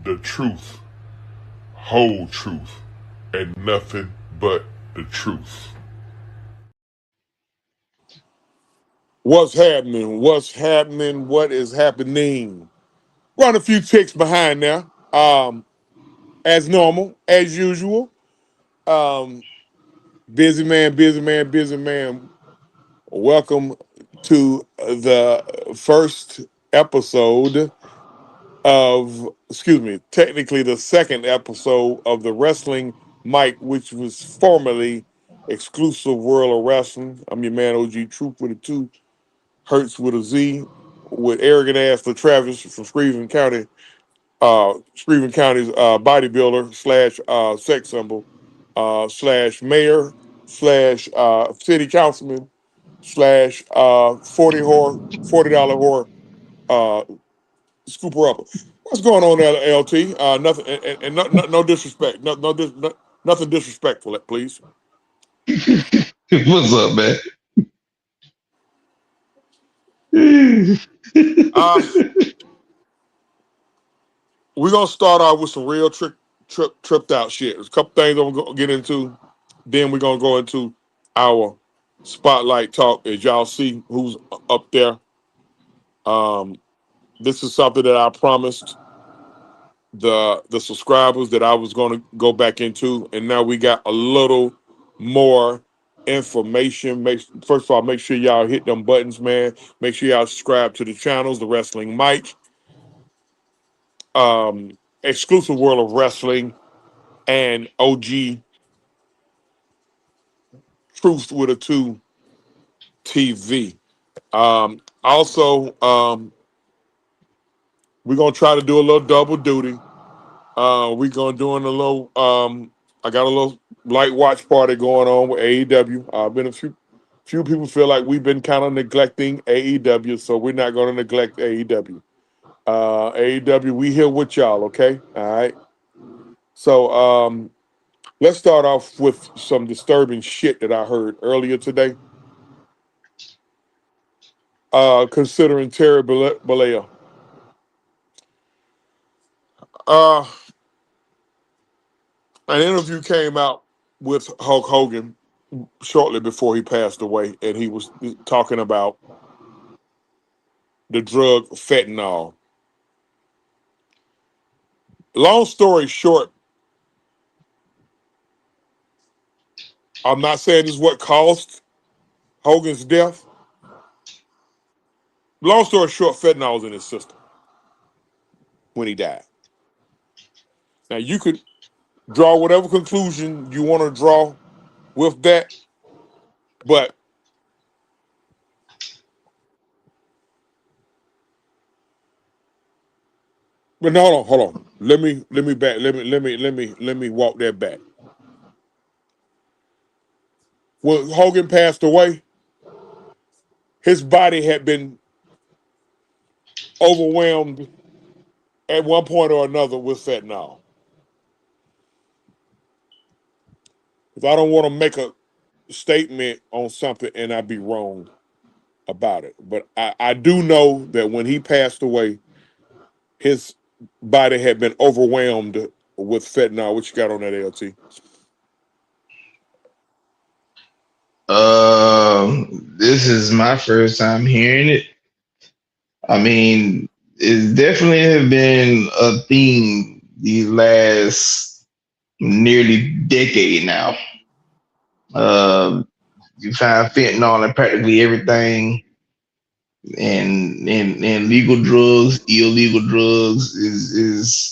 the truth, whole truth, and nothing but the truth. What's happening? What's happening? What is happening? Run a few ticks behind there. As normal, as usual. Um, busy man, busy man, busy man. Welcome to the first episode technically the second episode of the Wrestling Mike, which was formerly Exclusive World of Wrestling. I'm your man, OG Troop with a 2, Hertz with a Z, with arrogant ass for Travis from Screven County's bodybuilder slash sex symbol slash mayor slash city councilman slash $40 whore uh, scooper upper. What's going on there, LT? Nothing, and no disrespect, nothing disrespectful, please. What's up, man? Uh, we're gonna start off with some real tripped out shit. There's a couple things I'm gonna get into. Then we're gonna go into our spotlight talk. As y'all see, who's up there. Um, this is something that I promised the subscribers that I was going to go back into, and now we got a little more information. First of all, make sure y'all hit them buttons, man. Make sure y'all subscribe to the channels, the Wrestling Mike, Exclusive World of Wrestling, and OG Truth with a 2 TV. Also, we're gonna try to do a little double duty. We're gonna doing a little. I got a little light watch party going on with AEW. Been a few people feel like we've been kind of neglecting AEW, so we're not going to neglect AEW. AEW, we here with y'all, okay? All right. So let's start off with some disturbing shit that I heard earlier today. Considering Terry Bollea. Uh, an interview came out with Hulk Hogan shortly before he passed away, and he was talking about the drug fentanyl. Long story short, I'm not saying this is what caused Hogan's death. Long story short, fentanyl was in his system when he died. Now you could draw whatever conclusion you want to draw with that, but no, hold on. Let me walk that back. When Hogan passed away, his body had been overwhelmed at one point or another with fentanyl. If I don't want to make a statement on something and I be wrong about it, but I do know that when he passed away, his body had been overwhelmed with fentanyl. What you got on that, LT? This is my first time hearing it. I mean, it's definitely have been a theme the last nearly decade now. Uh, you find fentanyl in practically everything, and legal drugs, illegal drugs is.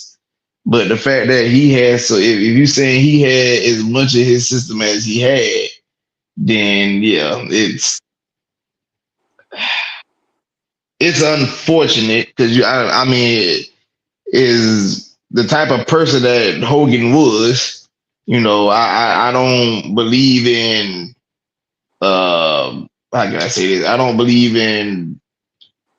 But the fact that he has, so if you're saying he had as much of his system as he had, then yeah, it's unfortunate because I mean, is the type of person that Hogan was. You know, I don't believe in how can I say this? I don't believe in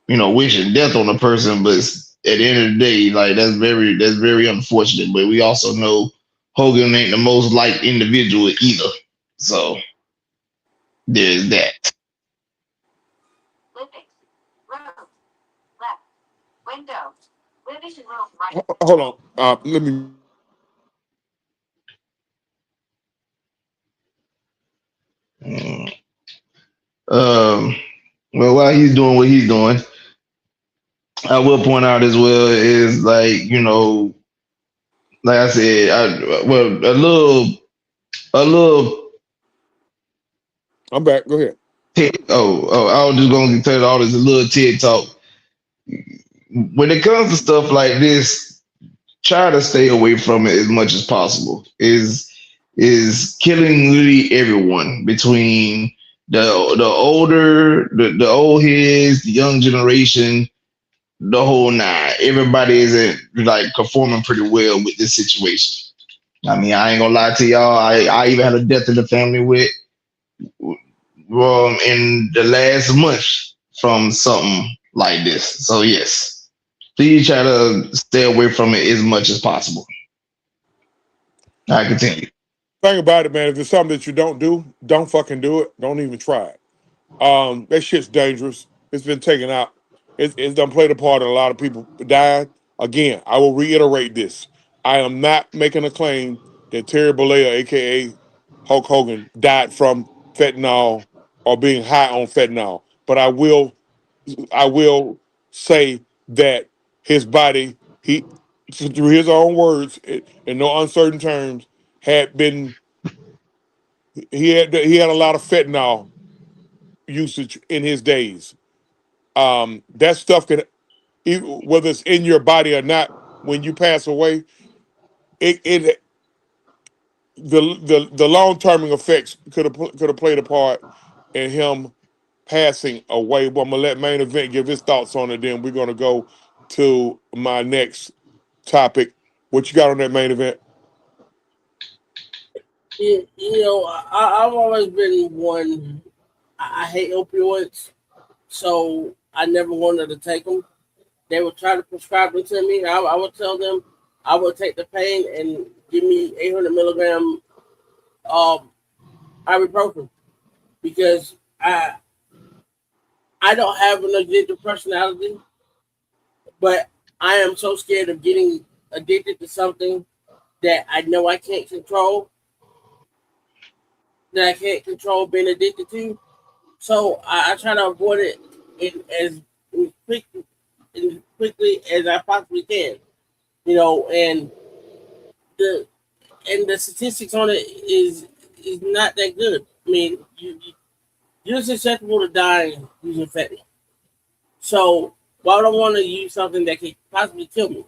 wishing death on a person, but at the end of the day, like that's very unfortunate. But we also know Hogan ain't the most liked individual either. So there's that. Hold on. Let me mute my mic. Mm. Um, well, while he's doing what he's doing, I will point out as well is like like I said, well a little I'm back. Go ahead. I was just gonna tell you all this a little TED talk. When it comes to stuff like this, try to stay away from it as much as possible. Is killing literally everyone between the old heads, the young generation, the whole nine. Everybody isn't like performing pretty well with this situation. I mean, I ain't gonna lie to y'all. I even had a death in the family with in the last month from something like this. So yes, please try to stay away from it as much as possible. I continue. Thing about it, man, if it's something that you don't do, don't fucking do it. Don't even try it. That shit's dangerous. It's been taken out. It's done played a part in a lot of people dying. Again, I will reiterate this. I am not making a claim that Terry Bollea, aka Hulk Hogan, died from fentanyl or being high on fentanyl. But I will say that his body, he through his own words, in no uncertain terms, had been he had a lot of fentanyl usage in his days. That stuff can, whether it's in your body or not, when you pass away, it the long term effects could have played a part in him passing away. But I'm gonna let main event give his thoughts on it. Then we're gonna go to my next topic. What you got on that main event? I've always been one. I hate opioids, so I never wanted to take them. They would try to prescribe them to me. I would tell them I would take the pain and give me 800 milligram um, ibuprofen because I don't have an addictive personality, but I am so scared of getting addicted to something that I know I can't control, that I can't control being addicted to. So I try to avoid it in quick, as quickly as I possibly can. And the the statistics on it is not that good. I mean, you're susceptible to dying using fentanyl. So why would I want to use something that could possibly kill me?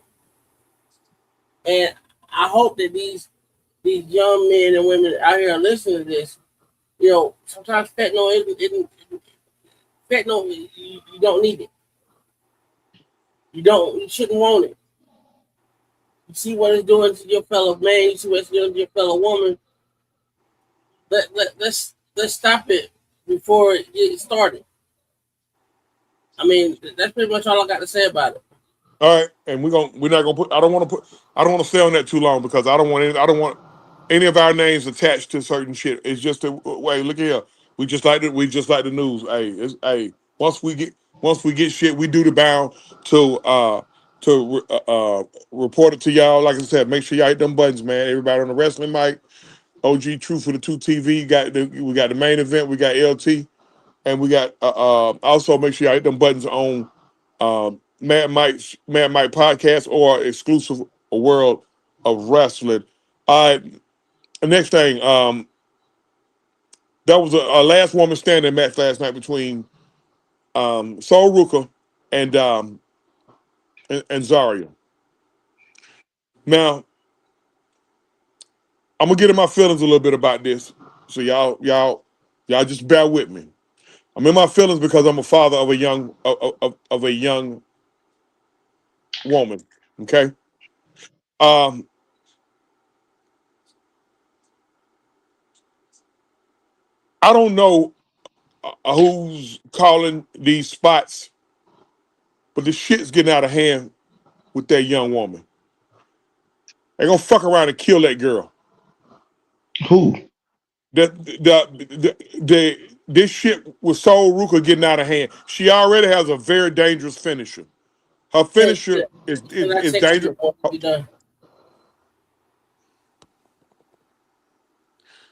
And I hope that these young men and women out here are listening to this. Sometimes fentanyl you don't need it. You shouldn't want it. You see what it's doing to your fellow man. You see what it's doing to your fellow woman. Let's stop it before it gets started. I mean, that's pretty much all I got to say about it. All right, and we're not gonna put. I don't want to stay on that too long because I don't want any of our names attached to certain shit. It's just a wait. Look here. We just like the news. Hey, once we get shit, we do the bound to report it to y'all. Like I said, make sure y'all hit them buttons, man. Everybody on the wrestling mic, OG True for the Two TV. We got the main event. We got LT, and we got also make sure y'all hit them buttons on Mad Mike podcast or exclusive world of wrestling. All right, the next thing, that was a last woman standing match last night between Sol Ruka and and Zarya. Now I'm gonna get in my feelings a little bit about this, so y'all just bear with me. I'm in my feelings because I'm a father of a of a young woman. Okay, um, I don't know who's calling these spots, but the shit's getting out of hand with that young woman. They're gonna fuck around and kill that girl. Who? This shit with Soul Ruka getting out of hand. She already has a very dangerous finisher. Her Ten, finisher and I is check on the dangerous. board. We done.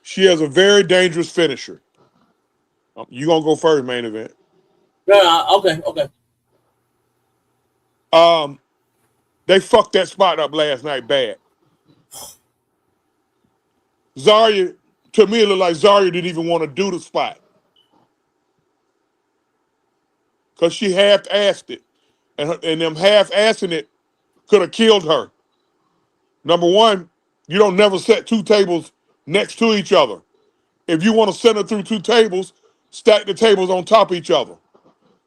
She has a very dangerous finisher. You gonna go first, main event. No, okay. Um, they fucked that spot up last night bad. Zarya, to me, it looked like Zarya didn't even want to do the spot because she half-assed it, and them half-assing it could have killed her. Number one, you don't never set two tables next to each other. If you want to center through two tables, stack the tables on top of each other.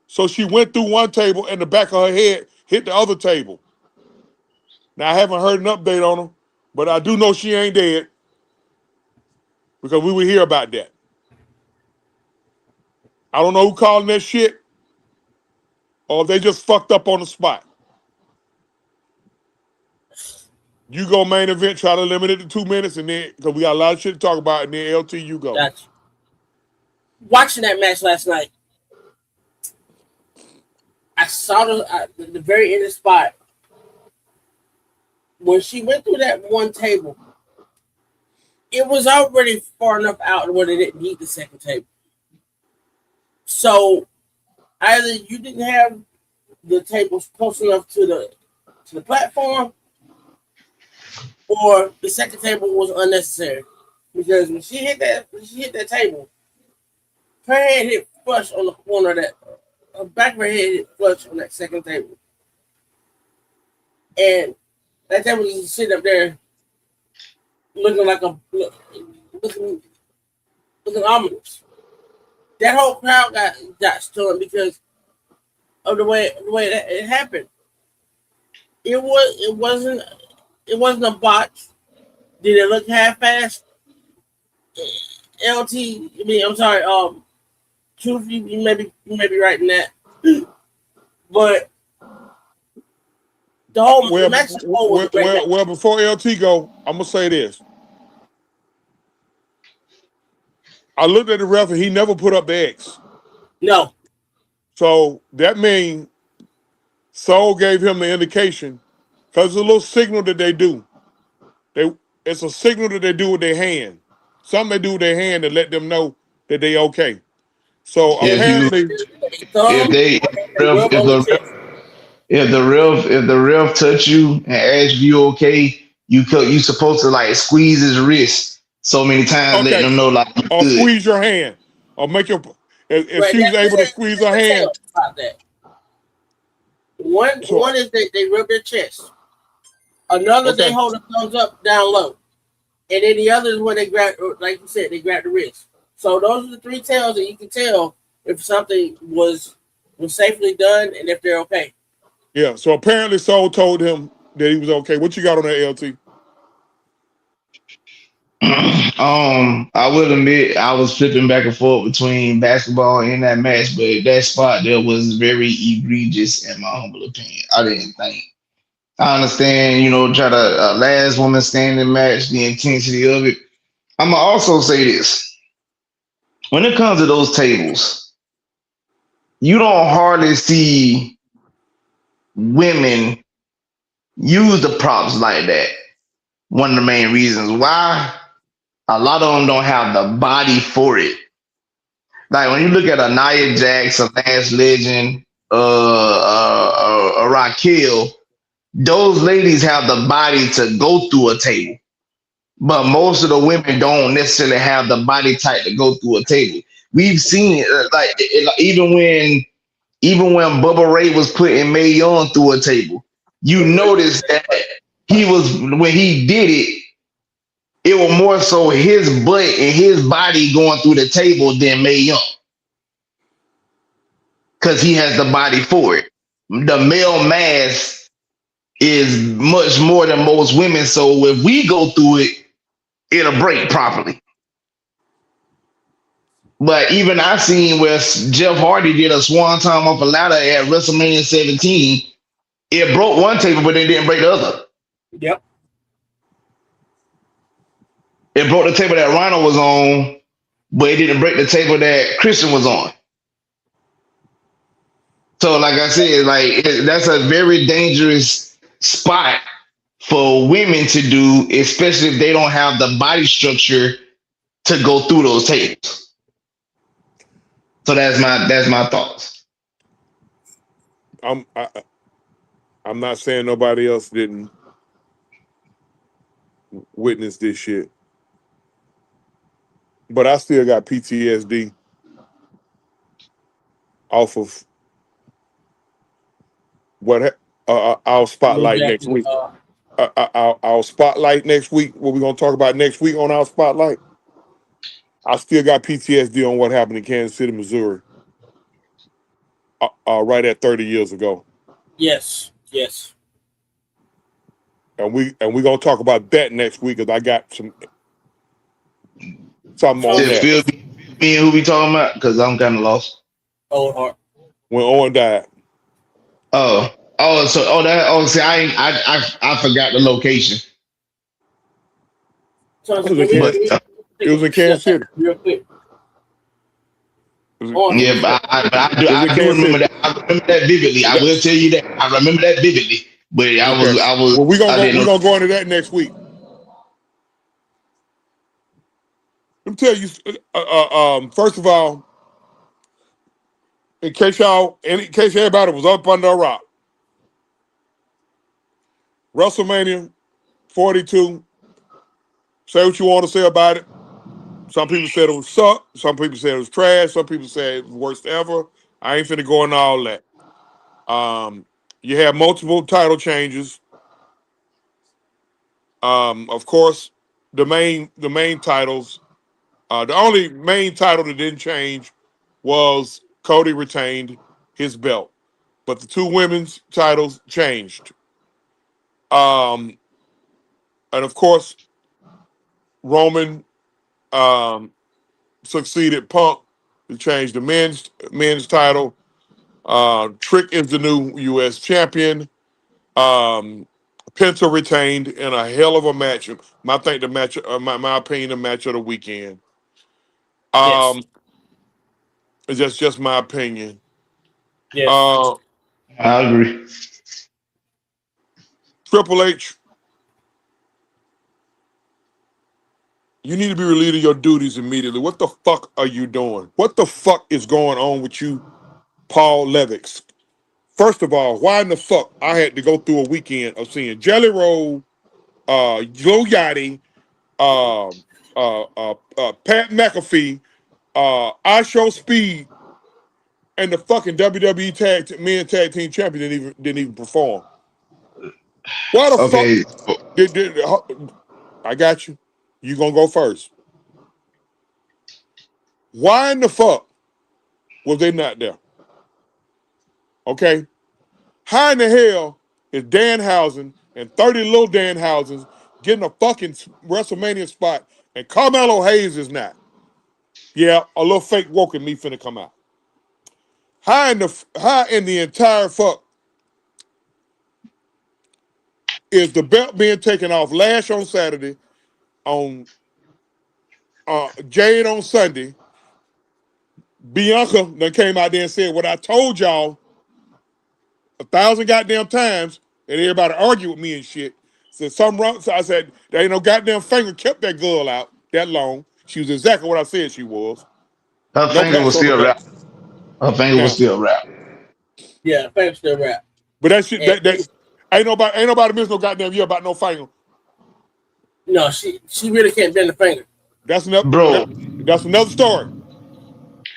So she went through one table and the back of her head hit the other table. Now I haven't heard an update on her, but I do know she ain't dead because we would hear about that. I don't know who calling that shit or if they just fucked up on the spot. You go main event, try to limit it to 2 minutes, and then because we got a lot of shit to talk about, and then LT, you go. Gotcha. Watching that match last night, I saw the very end of the spot when she went through that one table. It was already far enough out where they didn't need the second table. So either you didn't have the tables close enough to the platform, or the second table was unnecessary. Because when she hit that table, her head hit flush on the corner of that. Her back of her head hit flush on that second table, and that table was just sitting up there, looking like looking ominous. That whole crowd got stunned because of the way it happened. It wasn't a botch. Did it look half-assed? LT, I'm sorry. Truth, you may be right in that, but the match as a whole was a great match. Well, before LT go, I'm gonna say this. I looked at the ref and he never put up the X. No. So that means Soul gave him the indication because it's a little signal that they do. It's a signal that they do with their hand. Something they do with their hand to let them know that they okay. So If you apparently, if they if the ref touch you and ask you okay, you supposed to like squeeze his wrist so many times, letting okay, them know like you or good. squeeze your hand, or make your. If Right. she was able to squeeze her hand, about that. One is they rub their chest. Another they okay, hold the thumbs up down low, and then the other is where they grab, like you said, they grab the wrist. So those are the three tells that you can tell if something was safely done and if they're okay. yeah. So apparently, Soul told him that he was okay. What you got on that LT? I will admit I was flipping back and forth between basketball and that match, but that spot there was very egregious in my humble opinion. I didn't think. I understand, try to last woman standing match, the intensity of it. I'm gonna also say this: when it comes to those tables, you don't hardly see women use the props like that. One of the main reasons why a lot of them don't have the body for it. Like when you look at a Nia Jax, a Lance Legend, a Raquel, those ladies have the body to go through a table. But most of the women don't necessarily have the body type to go through a table. We've seen even when Bubba Ray was putting Mae Young through a table, you notice that when he did it, it was more so his butt and his body going through the table than Mae Young. Because he has the body for it. The male mass is much more than most women. So if we go through it, it'll break properly. But even I seen where Jeff Hardy did a swan time off a ladder at WrestleMania 17. It broke one table, but it didn't break the other. Yep. It broke the table that Rhino was on, but it didn't break the table that Christian was on. So, like I said, that's a very dangerous spot for women to do, especially if they don't have the body structure to go through those tables. So that's my thoughts. I'm I, I'm not saying nobody else didn't witness this shit, but I still got PTSD off of our Blue spotlight next Jacket. week. Our spotlight next week. What we're gonna talk about next week on our spotlight. I still got PTSD on what happened in Kansas City, Missouri, right at 30 years ago, Yes, yes. and we gonna talk about that next week because I got something on So, that. Feel me and who we talking about? Because I'm kind of lost. Owen Hart. When Owen died, See, I forgot the location, So, it was in let me, but Kansas. let me It take was a in step Kansas back City. real quick. It was, Owen, yeah, it was I in do Kansas remember City. that. I remember that vividly. I will tell you that I remember that vividly. But Okay. Well, I didn't we know. gonna go into that next week. Let me tell you. First of all, in case everybody was up under a rock, WrestleMania 42. Say what you want to say about it. Some people said it was suck. Some people said it was trash. Some people said it was worst ever. I ain't finna go into all that. You have multiple title changes. Of course, the main titles. The only main title that didn't change was Cody retained his belt, but the two women's titles changed. Um, and of course, Roman um, succeeded Punk to change the men's title. Trick is the new U.S. champion. Um, Penta retained in a hell of a match. I think the match, my opinion, the match of the weekend. yes, Um, it's just my opinion. yes. Uh, I agree. Triple H, you need to be relieved of your duties immediately. What the fuck are you doing? What the fuck is going on with you, Paul Levix? First of all, why in the fuck I had to go through a weekend of seeing Jelly Roll, Joe Yachty, Pat McAfee, I Show Speed, and the fucking WWE men tag team champion didn't even perform. Why the fuck Okay, did I got you? You gonna go first? Why in the fuck was they not there? Okay, how in the hell is Danhausen and 30 little Danhausens getting a fucking WrestleMania spot and Carmelo Hayes is not? Yeah, a little fake woke in me finna come out. How in the entire fuck is the belt being taken off Lash on Saturday, on Jade on Sunday? Bianca then came out there and said what I told y'all 1,000 goddamn times, and everybody argued with me and shit. Said something wrong. So I said, there ain't no goddamn finger kept that girl out that long. She was exactly what I said she was. her No finger was pats on the still back. wrapped. Her finger was Now, still wrapped. Yeah, thanks to rap. but that shit, And that ain't nobody miss no goddamn year about no finger. no, she really can't bend the finger. That's another Bro, that's another story.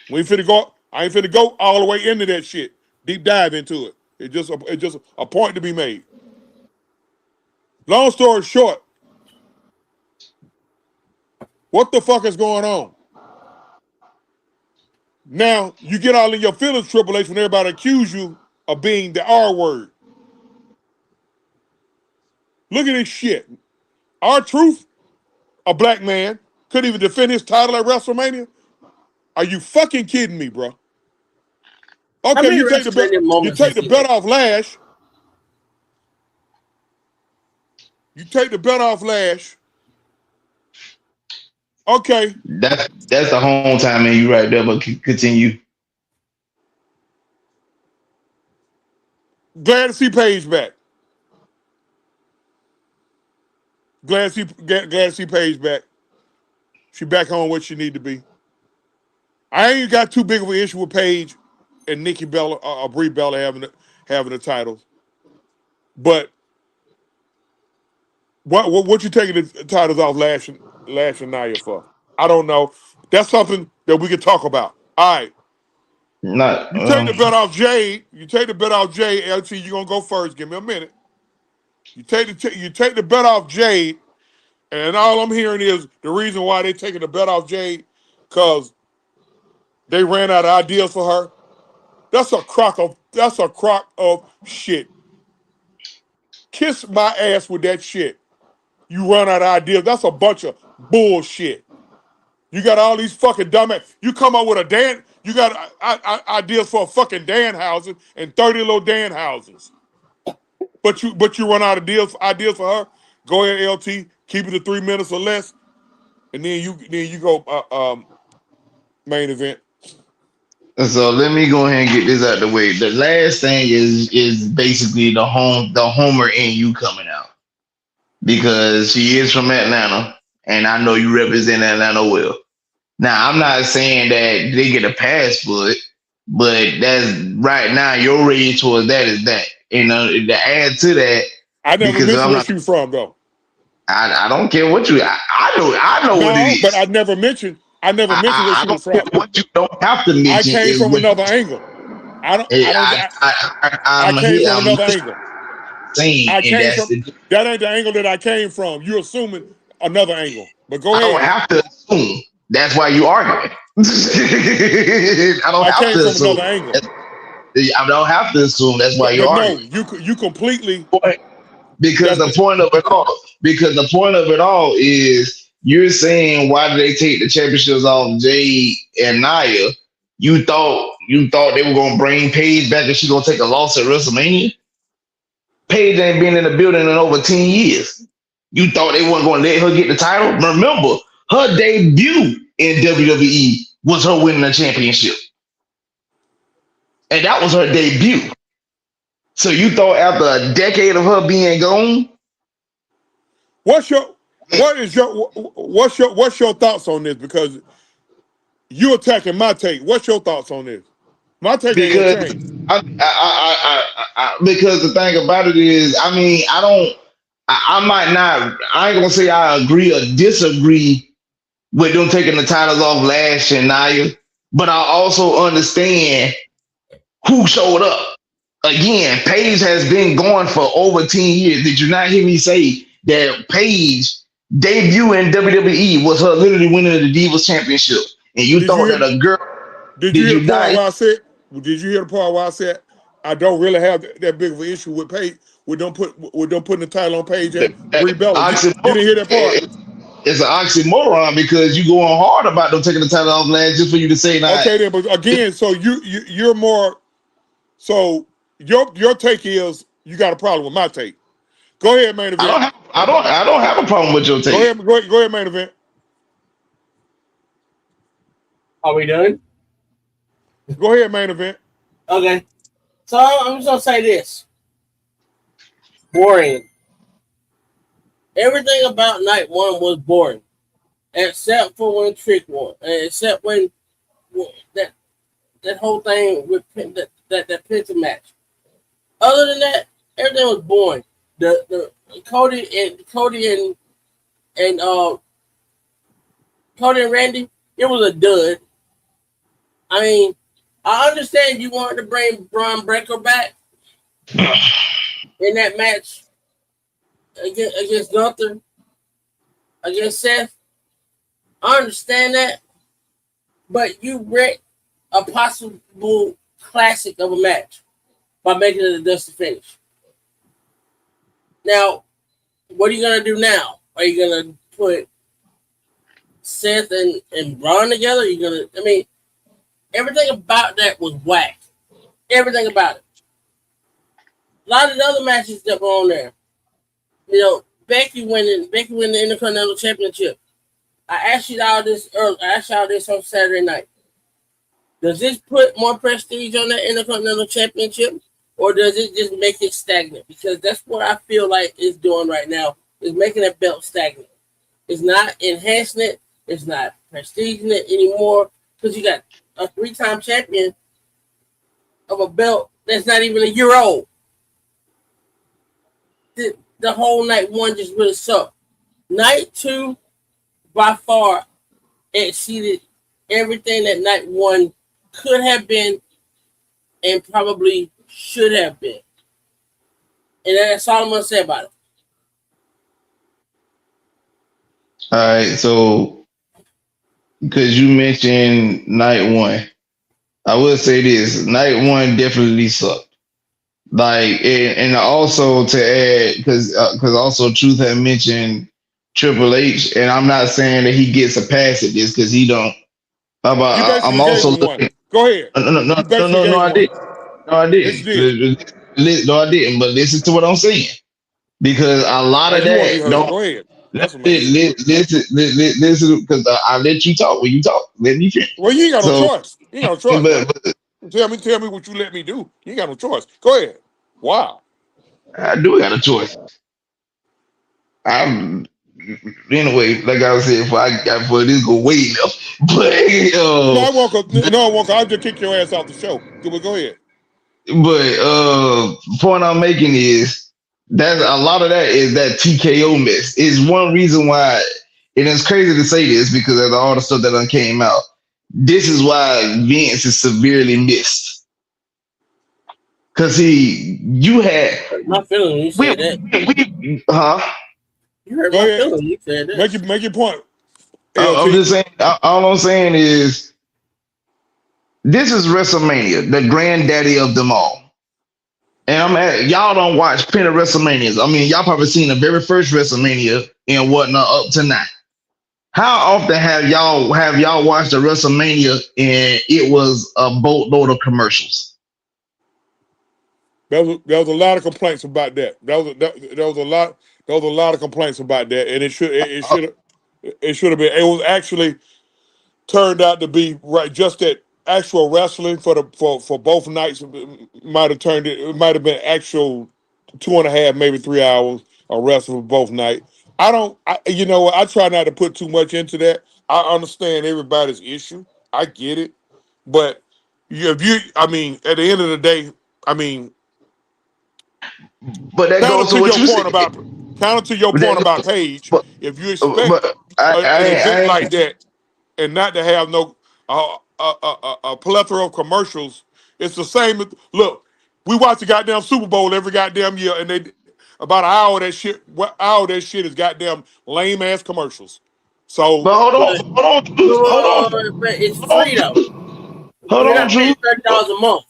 We ain't finna go. I ain't finna go all the way into that shit. Deep dive into it. It's just a point to be made. Long story short, what the fuck is going on? Now you get all in your feelings, Triple H, when everybody accuse you of being the R word. Look at this shit. R-Truth, a black man, couldn't even defend his title at WrestleMania. Are you fucking kidding me, bro? How Okay, many you take the belt, WrestleMania you moments take has the he belt had? off Lash. You take the belt off Lash. Okay, that's the home time, man. You right there, but continue. Glad to see Paige back. Glad to see Paige back. She back on what she need to be. I ain't got too big of an issue with Paige and Nikki Bella or Brie Bella having the titles. But what you taking the titles off Lash and Nia for? I don't know. That's something that we could talk about. All right. Not. You take the bet off Jade. You take the bet off Jade. LT, you gonna go first. Give me a minute. You take the bet off Jade, and all I'm hearing is the reason why they taking the bet off Jade, because they ran out of ideas for her. That's a crock of shit. Kiss my ass with that shit. You run out of ideas. That's a bunch of bullshit. You got all these fucking dumbass. You come up with a Dan. You got ideas for a fucking Dan houses and 30 little Dan houses. But you run out of ideas for her. Go ahead, LT. Keep it to 3 minutes or less, and then you go main event. So let me go ahead and get this out the way. The last thing is basically the Homer in you coming out, because she is from Atlanta, and I know you represent Atlanta well. Now I'm not saying that they get a pass for it, but that's right now your rating towards that is that. You know, to add to that, I never because mentioned I'm where not. she from though. I don't care what you. I know what it No, but is. I never mentioned where I she was don't care from. what you don't have to I mention came is from what another angle. I don't. hey, I don't. I I'm came here. from I'm another angle. saying, I and came that's from the. that ain't the angle that I came from. You're assuming another angle. But go I don't ahead. have to assume. That's why you arguing. I don't I have came to from assume. another angle. I don't have to assume. That's why you're But no, arguing. you completely. Because That's the point of it all, is you're saying, why did they take the championships off Jade and Nia? You thought they were gonna bring Paige back and she's gonna take a loss at WrestleMania? Paige ain't been in the building in over 10 years. You thought they weren't gonna let her get the title? Remember, her debut in WWE was her winning a championship. And that was her debut. So you thought after a decade of her being gone, what's your thoughts on this? Because you attacking my take. What's your thoughts on this? My take ain't gonna because change. because the thing about it is, I mean, I might not, I ain't gonna say I agree or disagree with them taking the titles off Lash and Nia, but I also understand who showed up. Again, Paige has been going for over 10 years. Did you not hear me say that Paige debut in WWE was her literally winning the Divas Championship? And you Did you thought hear? that a girl, Did you did hear you the part not? where I said? Did you hear the part where I said I don't really have that big of an issue with Paige with them putting the title on Paige and Brie Bella? You didn't hear that part? It's an oxymoron because you going hard about them taking the title off Lance just for you to say that. Okay, then, but again, so you're more. So your take is you got a problem with my take. Go ahead, main event. I don't have a problem with your Go take. ahead, go ahead, main event. Are we done? Go ahead, main event. Okay. So I'm just gonna say this: boring. Everything about night one was boring, except for when Trick won, except when that that whole thing with that Penta match. Other than that, everything was boring. The and Cody and Randy, it was a dud. I mean, I understand you wanted to bring Braun Breaker back in that match against Gunther, against Seth. I understand that, but you wrecked a possible classic of a match by making it a dusty finish. Now, what are you gonna do now? Are you gonna put Seth and Braun together? You're gonna. I mean, everything about that was whack. Everything about it. A lot of the other matches that were on there. You know, Becky winning the Intercontinental Championship. I asked you all this earlier. I asked y'all this on Saturday night. Does this put more prestige on that Intercontinental Championship, or does it just make it stagnant? Because that's what I feel like it's doing right now. Is making that belt stagnant. It's not enhancing it. It's not prestiging it anymore. Because you got a 3-time champion of a belt that's not even a year old. The whole night one just really sucked. Night two, by far, exceeded everything that night one could have been and probably should have been. And that's all I'm going to say about it. All right, so because you mentioned night one, I will say this: night one definitely sucked. Like, and also to add, because also Truth had mentioned Triple H, and I'm not saying that he gets a pass at this because he don't. You I'm basically gave also him one. looking. Go ahead. You basically No, gave him I one. didn't. No, I Yes, you did. didn't. No, I didn't. But listen to what I'm saying, because a lot Now of you want to be that heard. don't. Go ahead. WrestleMania. Listen, because I let you talk. When you talk, let me finish. Well, you ain't got no So, choice. You ain't got no choice now. but Tell me what you let me do. You ain't got no choice. Go ahead. Wow. I do got a choice. I'm anyway, like I said, for this go way enough. But No, I won't. No, I won't. I'll just kick your ass off the show. Go ahead. point I'm making is that a lot of that is that TKO mess. Is one reason why, and it's crazy to say this because of all the stuff that done came out. This is why Vince is severely missed. Cause you had My feeling when you said that. huh? You hurt Go my ahead. feeling when you said that. Make your point. I'm LT. just saying. All I'm saying is this is WrestleMania, the granddaddy of them all. And y'all don't watch plenty of WrestleManias. I mean, y'all probably seen the very first WrestleMania and whatnot up to now. How often have y'all watched a WrestleMania and it was a boatload of commercials? There was a lot of complaints about that. There was a lot of complaints about that, and it should have been. It was actually turned out to be right. Just that actual wrestling for both nights might have turned it. It might have been actual 2.5, maybe 3 hours of wrestling for both nights. You know what? I try not to put too much into that. I understand everybody's issue. I get it, but I mean, at the end of the day, I mean, But that counter goes to to what your you point said. about Paige, But, if you expect but an event I like ain't. that and not to have no a plethora of commercials, it's the same. Look, we watch the goddamn Super Bowl every goddamn year, and they about an hour of that shit. What hour of that shit is goddamn lame ass commercials. So But But, but it's free though. hold You're on, not paying Drew. $30 a month.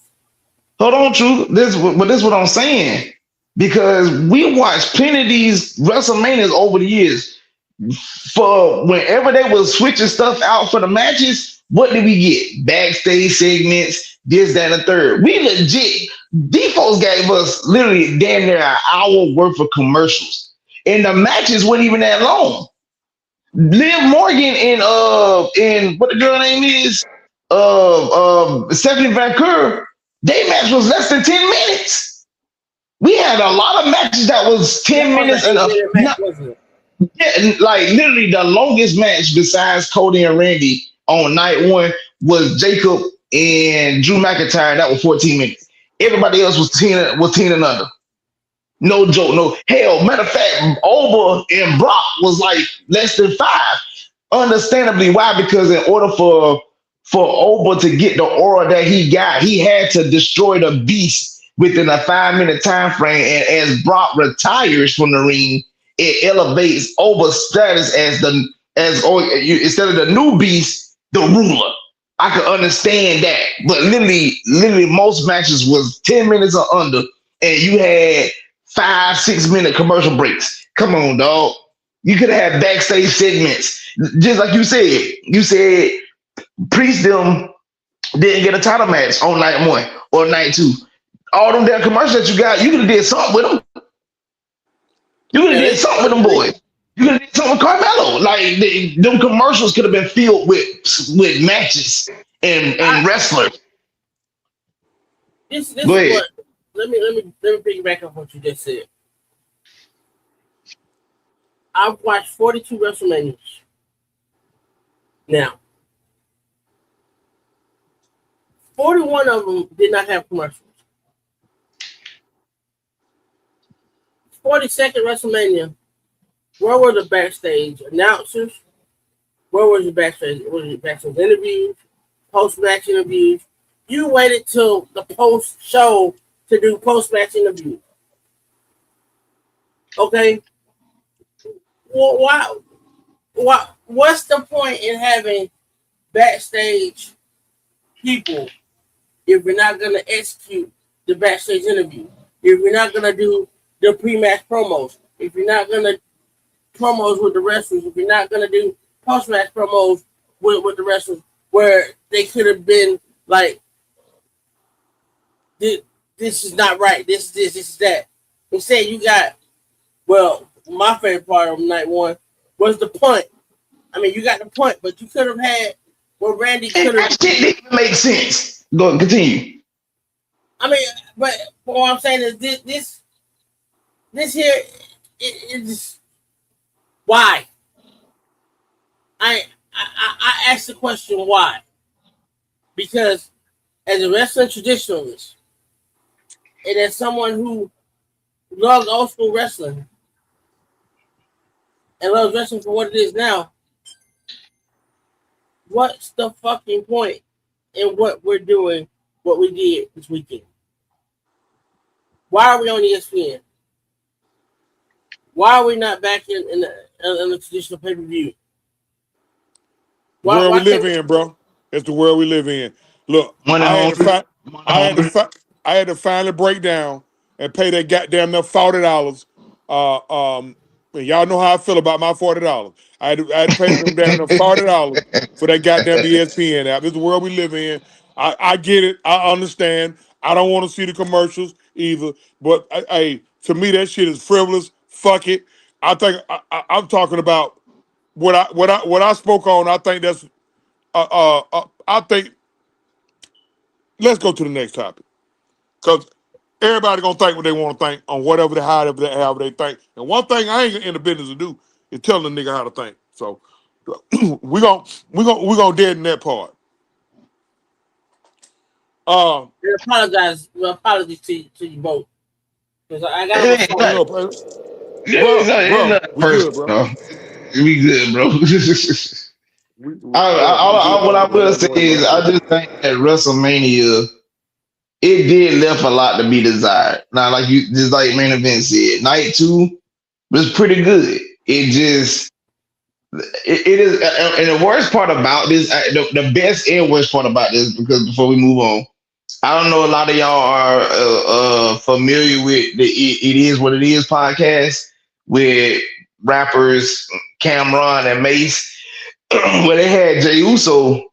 Hold on, Drew. This is what I'm saying. Because we watched plenty of these WrestleManias over the years. For whenever they was switching stuff out for the matches, what did we get? Backstage segments, this, that, and the third. We legit, these folks gave us literally damn near an hour worth of commercials. And the matches weren't even that long. Liv Morgan and what the girl name is, Stephanie Van Keur, they match was less than 10 minutes. We had a lot of matches that was That 10 was an minutes and 8-minute match, wasn't it? yeah, like literally the longest match besides Cody and Randy on night one was Jacob and Drew McIntyre. That was 14 minutes. Everybody else was 10 and under. No joke, no hell. Matter of fact, Oba and Brock was like less than 5. Understandably, why? Because in order for Oba to get the aura that he got, he had to destroy the beast within a 5-minute time frame. And as Brock retires from the ring, it elevates Oba's status instead of the new beast, the ruler. I could understand that, but literally, most matches was 10 minutes or under, and you had 5-6 minute commercial breaks. Come on, dog. You could have had backstage segments, just like you said. You said Priest them didn't get a title match on night one or night two. All them damn commercials that you got, you could have did something with them. You could have Yeah, did something with them boys. You could have did something with Carmelo. Like them commercials could have been filled with matches and wrestlers. this Go is ahead. what let me piggyback on what you just said. I've watched 42 WrestleManias. Now, 41 of them did not have commercials. 42nd WrestleMania, where were the backstage announcers? Where was the backstage? Was it backstage interviews, post-match interviews? You waited till the post-show to do post-match interviews. Okay? Well, why? What's the point in having backstage people if we're not going to execute the backstage interview? If we're not going to do the pre-match promos? If you're not going to promos with the wrestlers? If you're not going to do post-match promos with the wrestlers, where they could have been like, this is not right. This is that. Instead, you got, well, my favorite part of night one was the punt. I mean, you got the punt, but you could have had what Randy could have. That shit didn't make sense. Go ahead, continue. I mean, but what I'm saying is this here is why. I asked the question why. Because as a wrestling traditionalist and as someone who loves old school wrestling and loves wrestling for what it is now, what's the fucking point in what we're doing, what we did this weekend? Why are we on ESPN? Why are we not back in the traditional pay-per-view? World we live in, bro. It's the world we live in. Look, I had to finally break down and pay that goddamn enough $40. And y'all know how I feel about my $40. I had to pay them down to $40 for that goddamn ESPN app. This is the world we live in. I get it. I understand. I don't want to see the commercials either. But to me, that shit is frivolous. Fuck it. I think I'm talking about what I spoke on. I think that's I think let's go to the next topic, because everybody gonna think what they want to think on whatever however they think. And one thing I ain't in the business to do is telling a nigga how to think. So we gonna deaden that part. Apologies to you both, because I got bro, we good, bro. We good, bro. What I will say is, I just think that WrestleMania, it did left a lot to be desired. Now, just like main event said, night 2 was pretty good. It is, and the worst part about this, the best and worst part about this, because before we move on, I don't know, a lot of y'all are familiar with the It Is What It Is podcast with rappers Cameron and Mace, where they had Jey Uso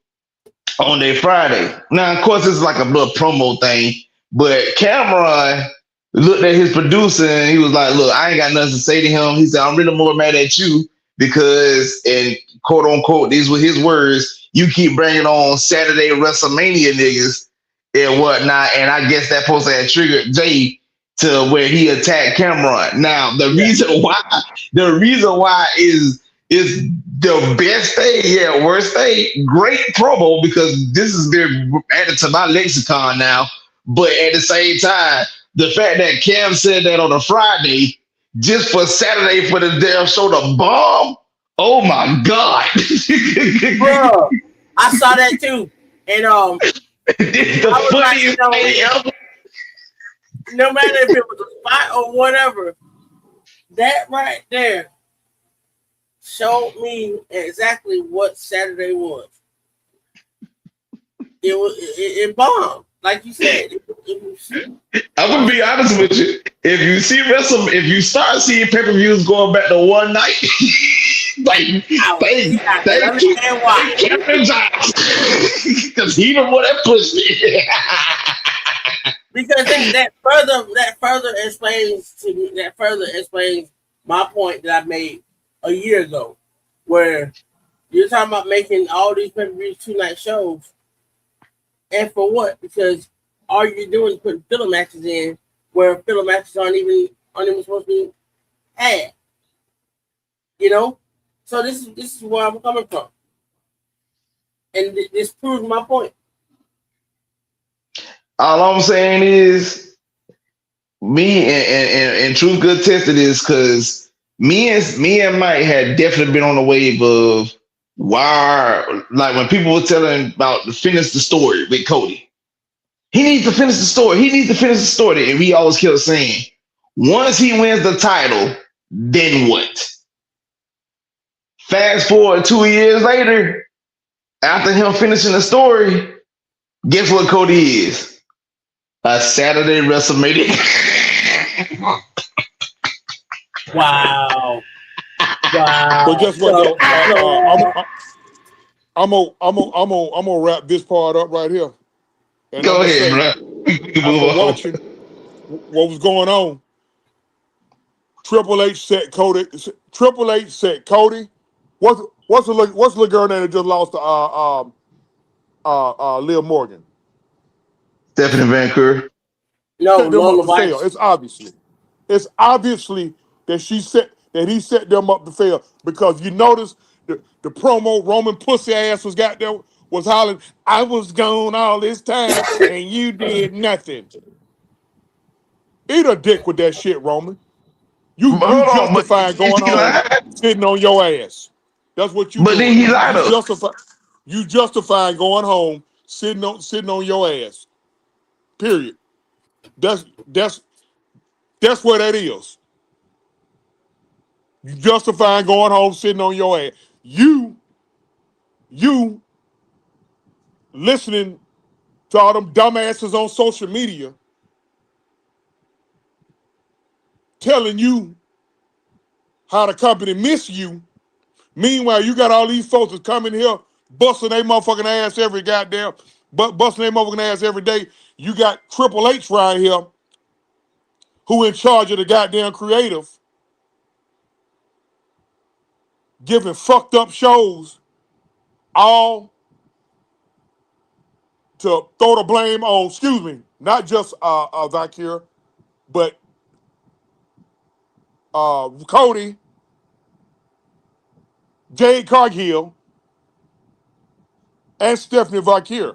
on their Friday. Now, of course, it's like a little promo thing, but Cameron looked at his producer and he was like, look, I ain't got nothing to say to him. He said, I'm really more mad at you because, and quote unquote, these were his words, you keep bringing on Saturday WrestleMania niggas and whatnot. And I guess that supposed to have triggered Jay to where he attacked Cameron. Now, the reason why is the best thing, worst thing, great promo, because this has been added to my lexicon now. But at the same time, the fact that Cam said that on a Friday, just for Saturday for the damn show to bomb, oh my God. Bro, I saw that too. And the funniest thing ever. No matter if it was a spot or whatever, that right there showed me exactly what Saturday was. It bombed, like you said. I'm gonna be honest with you. If you start seeing pay-per-views going back to one night, thank you, because he the one that pushed me. Because that further explains my point that I made a year ago, where you're talking about making all these pay-per-views 2-night shows, and for what? Because all you're doing is putting filler matches in where filler matches aren't even supposed to be had. You know, so this is where I'm coming from, and this proves my point. All I'm saying is me and Truth Good tested this because me and Mike had definitely been on the wave of why, like when people were telling about to finish the story with Cody. He needs to finish the story. He needs to finish the story. And we always kept saying, once he wins the title, then what? Fast forward 2 years later, after him finishing the story, guess what Cody is? A Saturday WrestleMania. Wow. But guess what though? I'm gonna wrap this part up right here, and I'm Go gonna ahead, say bro. after Move on. watching what was going on, Triple H set Cody. Triple H set Cody. What's the little girl name that just lost to Liv Morgan? Stephanie Vancouver. No, Set them up Lola to fail. Vice. It's obviously that he set them up to fail because you notice the promo Roman pussy ass was hollering, I was gone all this time and you did nothing. Eat a dick with that shit, Roman. But You hold on, but justifying is going he home lying? sitting on your ass. That's what you But then doing. he lied up. You justifying going home sitting on your ass. Period. That's that's that's what that is. You justifying going home sitting on your ass. You listening to all them dumbasses on social media telling you how the company miss you. Meanwhile, you got all these folks that come in here busting their motherfucking ass every goddamn, but busting their motherfucking ass every day. You got Triple H right here who in charge of the goddamn creative giving fucked up shows all to throw the blame on, excuse me, not just Zakir, but Cody, Jade Cargill, and Stephanie Vakir.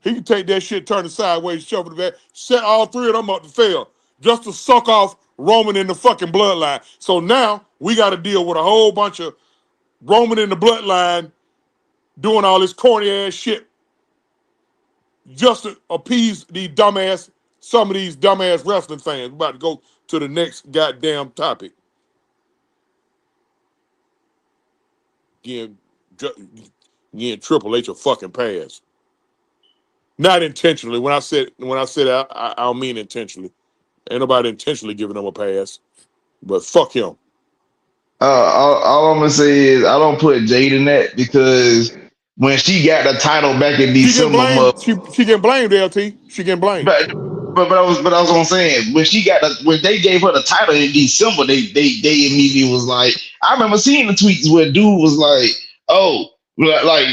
He can take that shit, turn it sideways, shove it back, set all three of them up to fail just to suck off Roman in the fucking bloodline. So now we got to deal with a whole bunch of Roman in the bloodline doing all this corny ass shit just to appease some of these dumbass wrestling fans. We're about to go to the next goddamn topic. Again, Triple H a fucking pass. Not intentionally. When I said I don't mean intentionally. Ain't nobody intentionally giving him a pass. But fuck him. All I'm gonna say is I don't put Jade in that because when she got the title back in She getting December, blamed. She getting blamed, LT. She getting blamed. but I was gonna saying when they gave her the title in December, they immediately was like, I remember seeing the tweets where dude was like, oh, like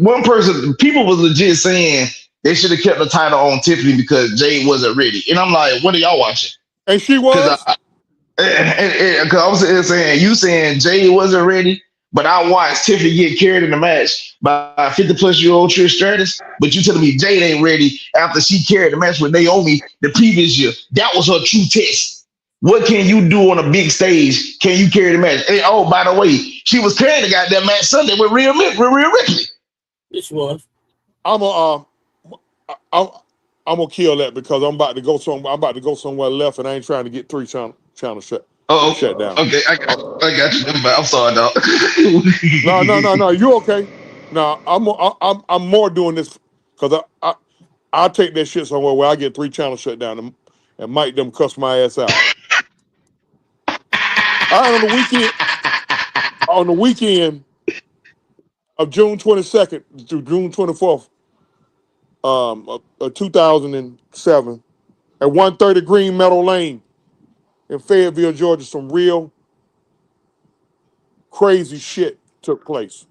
one person, people was legit saying they should have kept the title on Tiffany because Jade wasn't ready, and I'm like, what are y'all watching? And she Because was. because I was saying you saying Jay wasn't ready, but I watched Tiffany get carried in the match by 50-plus-year-old Trish Stratus. But you telling me Jade ain't ready after she carried the match with Naomi the previous year? That was her true test. What can you do on a big stage? Can you carry the match? And, oh, by the way, she was carrying the goddamn match Sunday with Rhea Ripley. This was. I'm a I'm gonna kill that because I'm about to go somewhere left, and I ain't trying to get three channel Oh, shut down. okay, I got you. I'm sorry, dog. No. You okay? No, I'm more doing this because I'll take that shit somewhere where I get three channels shut down and Mike them cuss my ass out. All right, on the weekend of June 22nd through June 24th, 2007, at 130 Green Meadow Lane in Fayetteville, Georgia, some real crazy shit took place.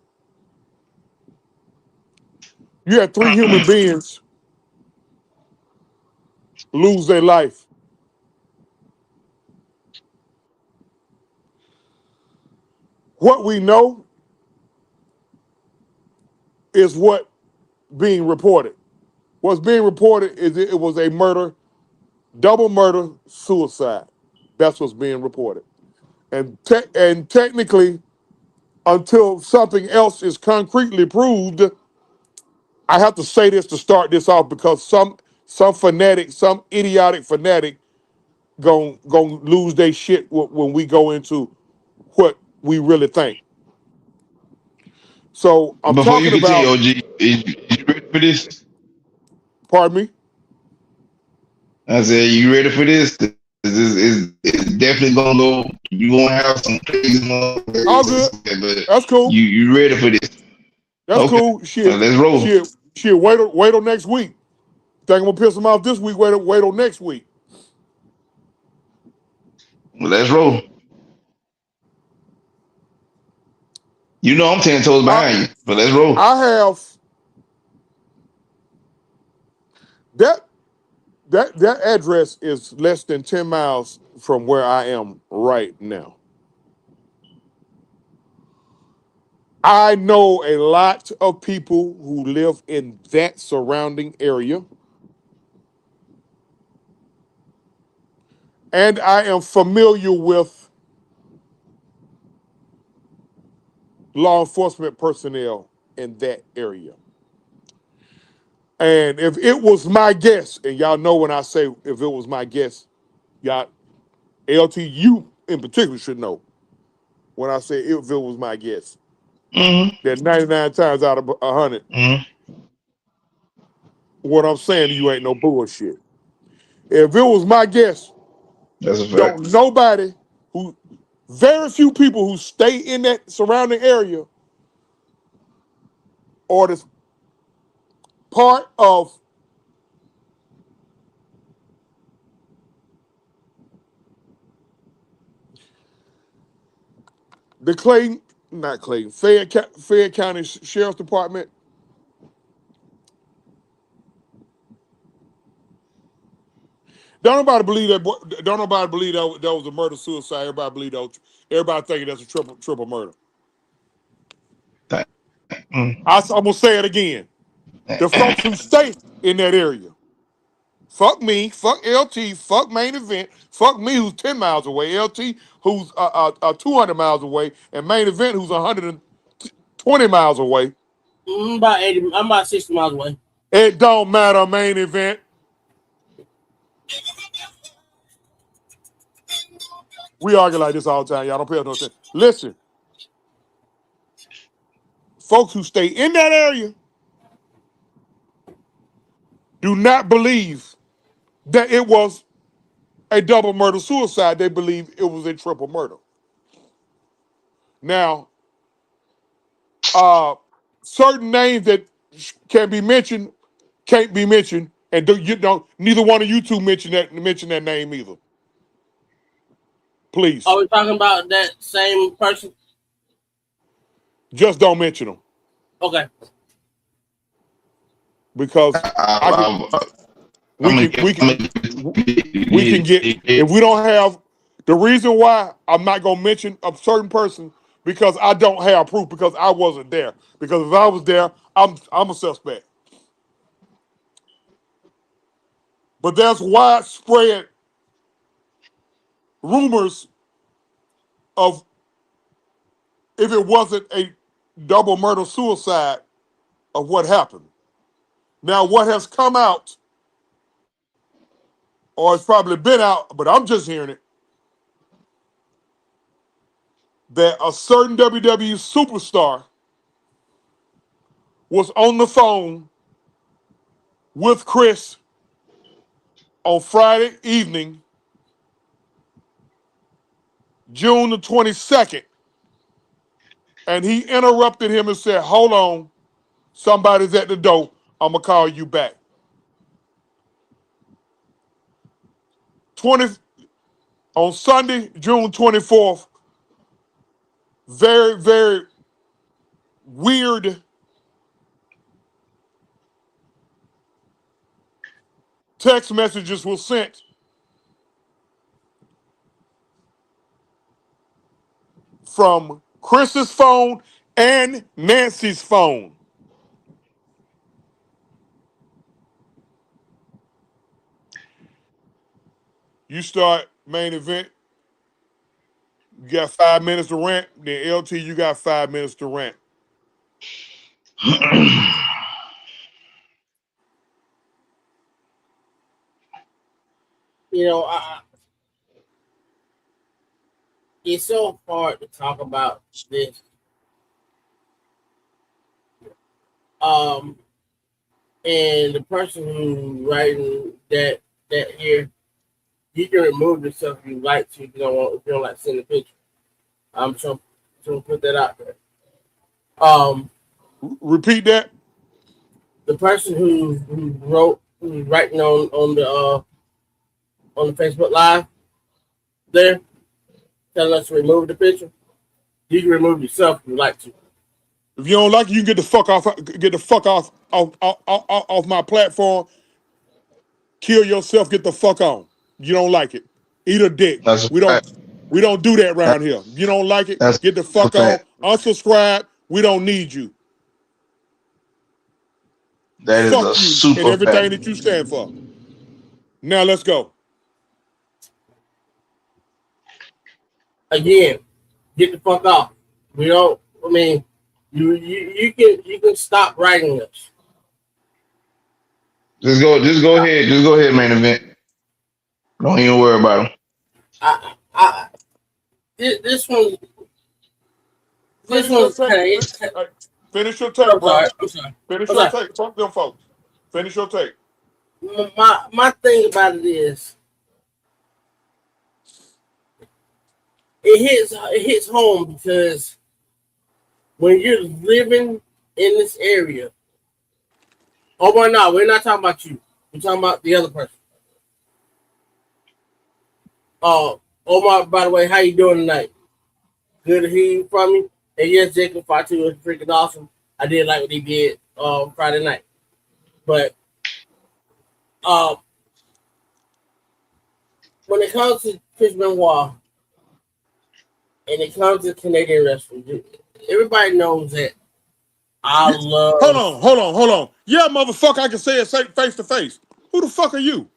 You had three human beings lose their life. What we know is what being reported. What's being reported is it was a murder, double murder, suicide. That's what's being reported. And technically, until something else is concretely proved, I have to say this to start this off because some fanatic, some idiotic fanatic, gon' lose their shit when we go into what we really think. So I'm Before you talking continue, about. OG, is you ready for this? Pardon me. I said, you ready for this? It's definitely gonna go. You gonna have some crazy All good. motherfuckers, but That's cool. you ready for this? That's Okay, cool. Shit. let's roll. Shit. Wait till next week. Think I'm gonna piss them off this week? Wait till next week. Let's roll. You know I'm 10 toes I behind you, but let's roll. I have that that address is less than 10 miles from where I am right now. I know a lot of people who live in that surrounding area, and I am familiar with law enforcement personnel in that area. And if it was my guess, and y'all know when I say if it was my guess, y'all, LTU in particular should know when I say if it was my guess, Mm-hmm. that 99 times out of 100, Mm-hmm. what I'm saying to you ain't no bullshit. If it was my guess, That's a fact. don't nobody who, very few people who stay in that surrounding area or this part of the Clayton, not Clayton, Fayette County Sheriff's Department. Don't nobody believe that. Don't nobody believe that was a murder suicide. Everybody believe that. Everybody thinking that's a triple murder. Mm. I'm gonna say it again. The folks who stay in that area, fuck me, fuck LT, fuck main event, fuck me who's 10 miles away, LT who's 200 miles away, and main event who's 120 miles away. I'm about 80. I'm about 60 miles away. It don't matter, main event. We argue like this all the time. Y'all don't pay no attention. Listen, folks who stay in that area do not believe that it was a double murder suicide. They believe it was a triple murder. Now, uh, certain names that can be mentioned can't be mentioned, and you don't. Neither one of you two mention that name either. Are Please, we talking about that same person? just don't mention them Okay. because I could. We I'm can. gonna We can. We can get get. if we don't have the reason why I'm not gonna mention a certain person because I don't have proof because I wasn't there. Because if I was there, I'm a suspect. But there's widespread rumors of if it wasn't a double murder suicide of what happened. Now, what has come out, or it's probably been out, but I'm just hearing it, that a certain WWE superstar was on the phone with Chris on Friday evening, June the 22nd, and he interrupted him and said, "Hold on, somebody's at the door. I'm gonna call you back." 20 on Sunday, June 24th, very, very weird text messages were sent from Chris's phone and Nancy's phone. You start main event, you got 5 minutes to rant. Then LT, you got 5 minutes to rant. You know, it's so hard to talk about this. And the person who's writing that here, you can remove yourself if you like to. If you don't like seeing the picture. I'm trying to put that out there. Repeat that. The person who's writing on the Facebook Live there, telling us to remove the picture. You can remove yourself if you like to. If you don't like it, you can get the fuck off. Get the fuck off my platform. Kill yourself. Get the fuck on. You don't like it. Eat a dick. That's a We fact. don't do that That, around here. You don't like it. that's Get the a fuck on. fact. Unsubscribe. We don't need you. That is Fuck a you and super fact. everything that you stand for. Now let's go. Again, get the fuck off. We don't. I mean, you can stop writing us. Just go ahead. Just go ahead, main event. Don't even worry about them. This one. This Finish your one's take. kind of. Finish your take, I'm bro. sorry. I'm sorry. Finish I'm your sorry. take. Fuck them folks. Finish your take. My thing about it is, it hits home because when you're living in this area. Oh my, no, we're not talking about you. We're talking about the other person. Omar, by the way, how you doing tonight? Good to hear you from you. And yes, Jacob Fatu was freaking awesome. I did like what he did Friday night. But when it comes to Chris Benoit and it comes to Canadian wrestling, everybody knows that I love. Hold on. Yeah, motherfucker, I can say it face to face. Who the fuck are you?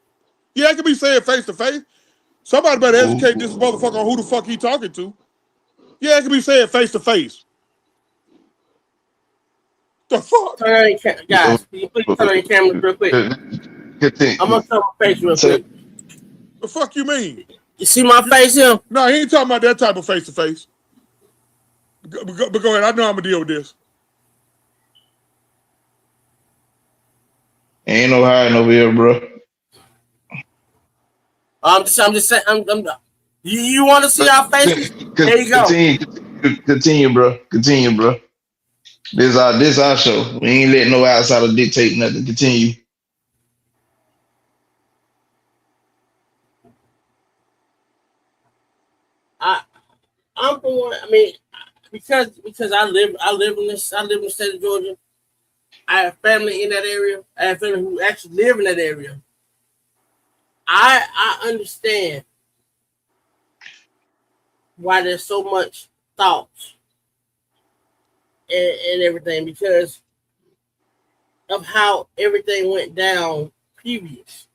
Yeah, I can be saying face to face. Somebody better educate this motherfucker on who the fuck he talking to. Yeah, I can be saying face to face. The fuck? Guys, can you please turn on your cameras real quick? I'm gonna turn my face real quick. The fuck you mean? You see my face here? No, he ain't talking about that type of face to face. But go ahead. I know I'm gonna deal with this. Ain't no hiding over here, bro. I'm just saying. You want to see our faces? There you go. Continue, bro. Continue, bro. This our show. We ain't letting no outsider dictate nothing. Continue. I'm born. I mean, because I live in the state of Georgia. I have family in that area. I have family who actually live in that area. I understand why there's so much thoughts and everything because of how everything went down previous.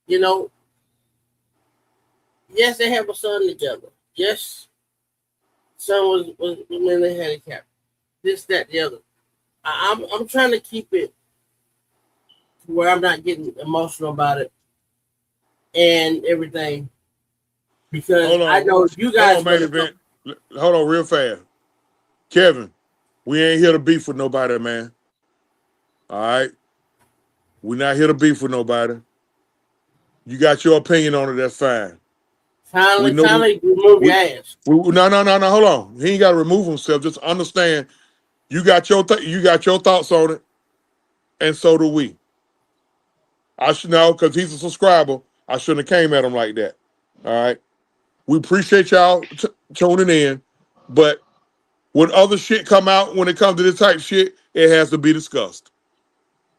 You know, yes, they have a son together. Yes, son was mentally handicapped. This, that, the other. I'm trying to keep it to where I'm not getting emotional about it and everything because I know you guys. Hold on, real fast, Kevin. We ain't here to beef with nobody, man. All right, we're not here to beef with nobody. You got your opinion on it. That's fine. Finally, remove your ass. No. Hold on. He ain't got to remove himself. Just understand. You got your thoughts on it, and so do we. I should know because he's a subscriber. I shouldn't have came at him like that. All right. We appreciate y'all tuning in, but when other shit come out, when it comes to this type shit, it has to be discussed.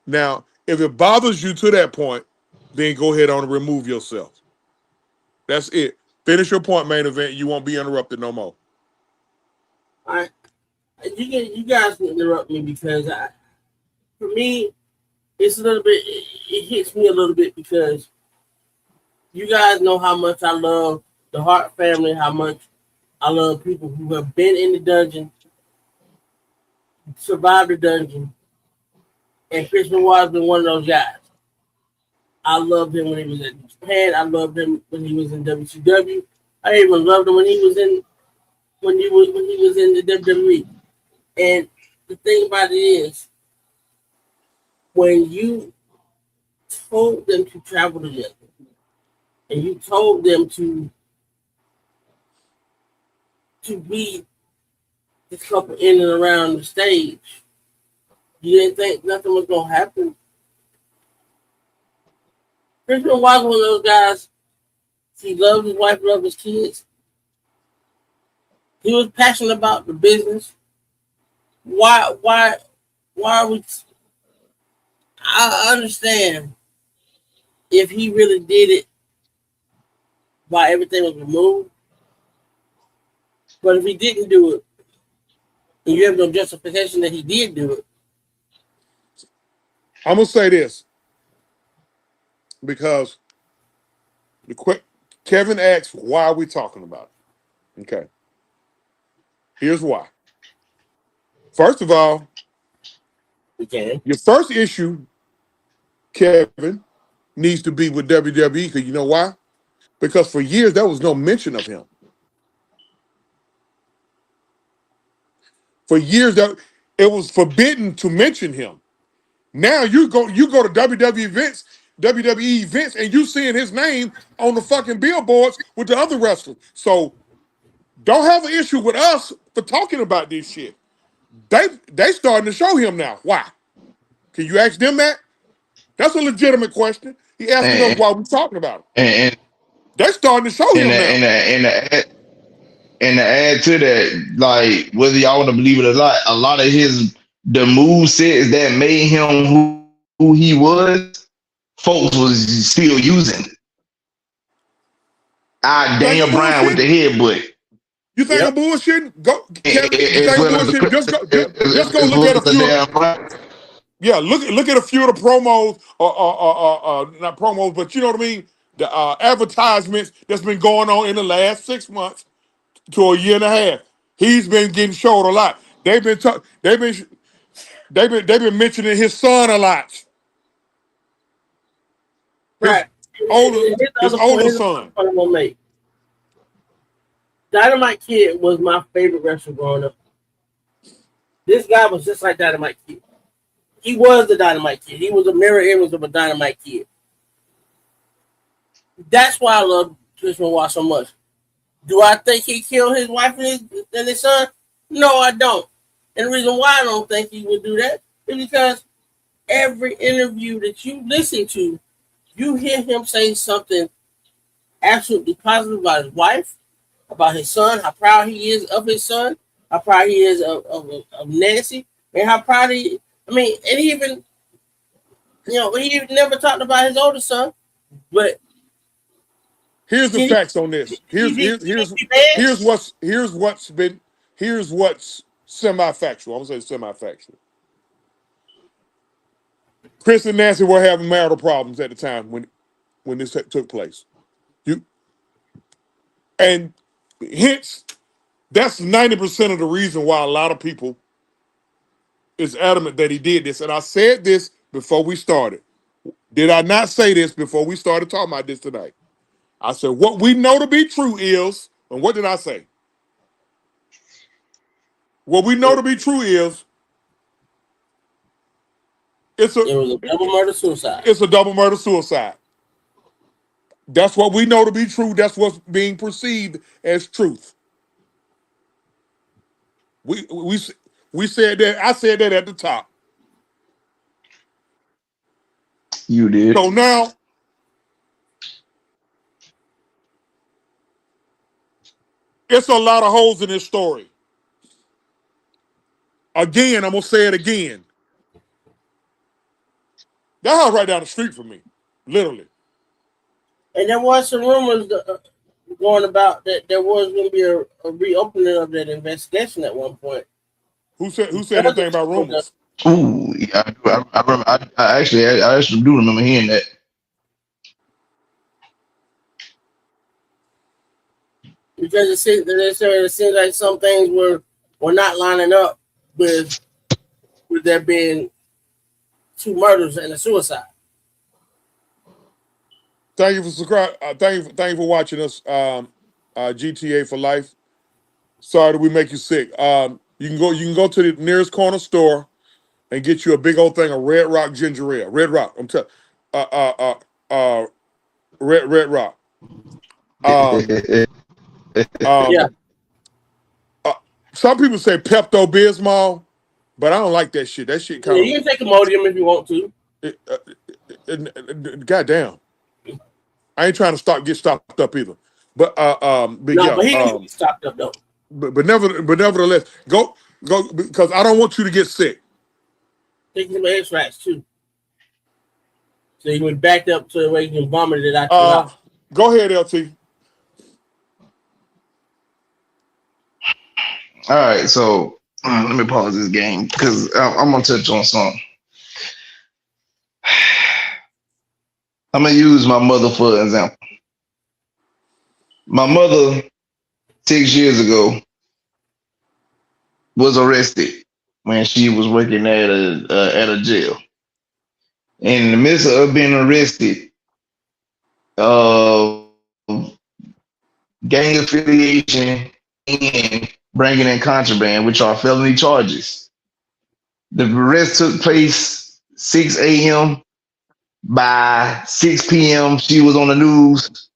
Now, if it bothers you to that point, then go ahead on and remove yourself. That's it. Finish your point, main event. You won't be interrupted no more. All right, you guys can interrupt me because for me, it's a little bit. It hits me a little bit because you guys know how much I love the Hart family, how much I love people who have been in the dungeon, survived the dungeon, and Chris Benoit has been one of those guys. I loved him when he was in Japan. I loved him when he was in WCW. I even loved him when he was in the WWE. And the thing about it is, when you told them to travel together, and you told them to be this couple in and around the stage, you didn't think nothing was gonna happen. Chris Benoit was one of those guys. He loved his wife, loved his kids. He was passionate about the business. Why are we? I understand if he really did it while everything was removed, but if he didn't do it, and you have no justification that he did do it, I'm gonna say this because Kevin asks, "Why are we talking about it?" Okay, here's why. First of all, we can. your first issue, Kevin, needs to be with WWE because you know why? Because for years there was no mention of him. For years that it was forbidden to mention him. Now you go to WWE events, and you seeing his name on the fucking billboards with the other wrestlers. So don't have an issue with us for talking about this shit. They starting to show him now. Why? Can you ask them that? That's a legitimate question. He asking us And why we talking about him. and They starting to show and him and now. and to add to that, like whether y'all want to believe it or not, a lot of the move sets that made him who he was, folks was still using. You think Daniel I'm Bryan with the bullshitting? headbutt. You think I'm Yep. bullshitting? Go, Kevin. You As think I'm well as bullshitting? Just go as look well at a as the few. damn Bryan. Yeah, look at a few of the promos, not promos, but you know what I mean. The advertisements that's been going on in the last 6 months to a year and a half. He's been getting showed a lot. They've been mentioning his son a lot. His Right. his older Here's the other son. point I'm gonna make. Dynamite Kid was my favorite wrestler growing up. This guy was just like Dynamite Kid. He was the Dynamite Kid. He was a mirror image of a Dynamite Kid. That's why I love Chris Benoit so much. Do I think he killed his wife and his son? No, I don't. And the reason why I don't think he would do that is because every interview that you listen to, you hear him say something absolutely positive about his wife, about his son, how proud he is of his son, how proud he is of Nancy, and how proud he. I mean, and he even, he never talked about his older son, but Here's the can he, facts on this. he, he, he be bad? Here's what's semi-factual. I'm gonna say semi-factual. Chris and Nancy were having marital problems at the time when this took place. You and hence that's 90% of the reason why a lot of people is adamant that he did this. And I said this before we started. Did I not say this before we started talking about this tonight? I said what we know to be true is, and what did I say? What we know to be true is it's a It was a double murder suicide. it's a double murder suicide. That's what we know to be true. That's what's being perceived as truth. We we we said that. I said that at the top. You did. So now it's a lot of holes in this story. Again, I'm gonna say it again. That house right down the street from me, literally. And there was some rumors going about that there was going to be a reopening of that investigation at one point. Who said anything about rumors? Ooh, yeah, I remember. I actually do remember hearing that. Because it seems like some things were not lining up with there being two murders and a suicide. Thank you for subscribe. Thank you for watching us. GTA for life. Sorry that we make you sick. You can go to the nearest corner store and get you a big old thing of Red Rock ginger ale. Red Rock. I'm telling. Red Rock. Um, Yeah, um, some people say Pepto Bismol, but I don't like that shit. That shit yeah, kind you can take Imodium if you want to. of, goddamn. I ain't trying to get stopped up either. But No, yeah, but he didn't get stopped up though. but nevertheless, go because I don't want you to get sick. Take some X-Rax too. So you went backed up to where you can vomit it out your Uh, mouth. go ahead, LT. All right, so let me pause this game because I'm gonna touch on something. I'm gonna use my mother for an example. My mother 6 years ago was arrested when she was working at a jail. In the midst of being arrested, uh, gang affiliation and bringing in contraband, which are felony charges. The arrest took place 6 a.m. By 6 p.m., she was on the news,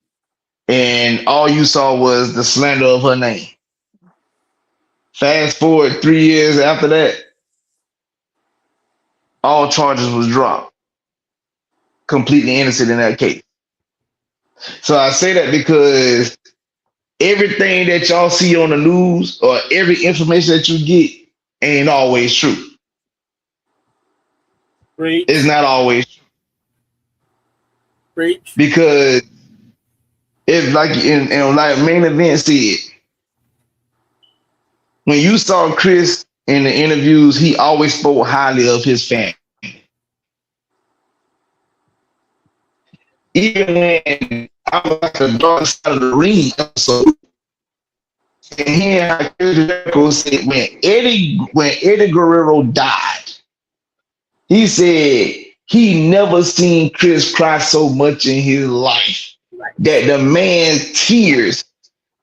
and all you saw was the slander of her name. Fast forward 3 years after that, all charges was dropped. Completely innocent in that case. So I say that because everything that y'all see on the news or every information that you get ain't always true. Preach, It's not always true. preach. Because if like main event said, when you saw Chris in the interviews, he always spoke highly of his family. Even when I was like the dark side of the ring episode, and here Chris Jericho said when Eddie Guerrero died, he said he never seen Chris cry so much in his life. That the man's tears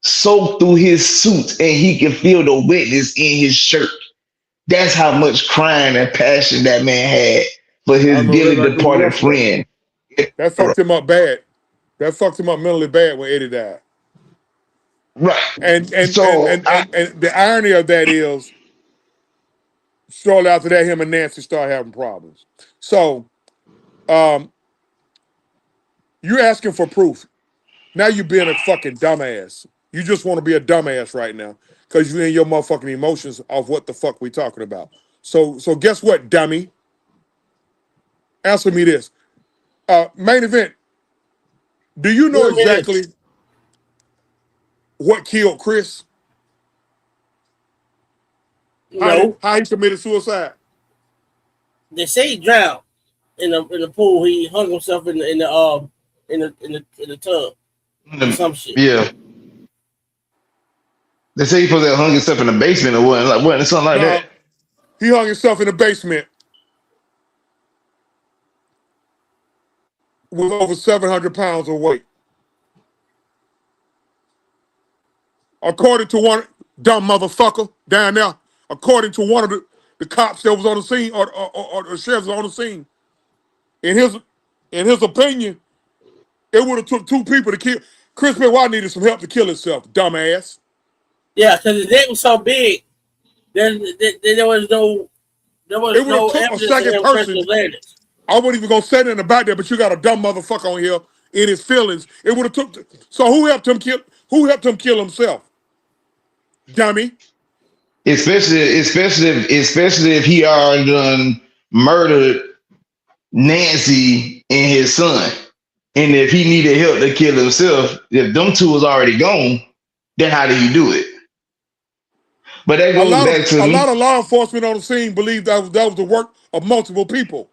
soaked through his suit and he could feel the wetness in his shirt. That's how much crying and passion that man had for I his remember dearly that like it was departed yesterday. friend. That fucked him up bad. That fucked him up mentally bad when Eddie died. Right. And the irony of that is, shortly after that, him and Nancy started having problems. So, you're asking for proof. Now you're being a fucking dumbass. You just want to be a dumbass right now because you're in your motherfucking emotions of what the fuck we talking about. So guess what, dummy? Answer me this. Main event. Do you know exactly what killed Chris? No, How he committed suicide? they say he drowned in the pool. He hung himself in the tub or some shit. Yeah. They say he supposed to have hung himself in the basement or what, something like No, that. he hung himself in the basement with over 700 pounds of weight. According to one dumb motherfucker down there, according to one of the cops that was on the scene or the sheriffs on the scene, in his opinion, it would have took two people to kill. Chris Benoit needed some help to kill himself, dumbass. Yeah, because his neck was so big, there was no It would have took a evidence of second him pressing person. his larynx. I wasn't even gonna say anything about that, but you got a dumb motherfucker on here in his feelings. It would have took. So who helped him kill? Who helped him kill himself? Dummy. Especially if he already done murdered Nancy and his son. And if he needed help to kill himself, if them two was already gone, then how do you do it? But that goes back to A me. lot of law enforcement on the scene believe that was the work of multiple people.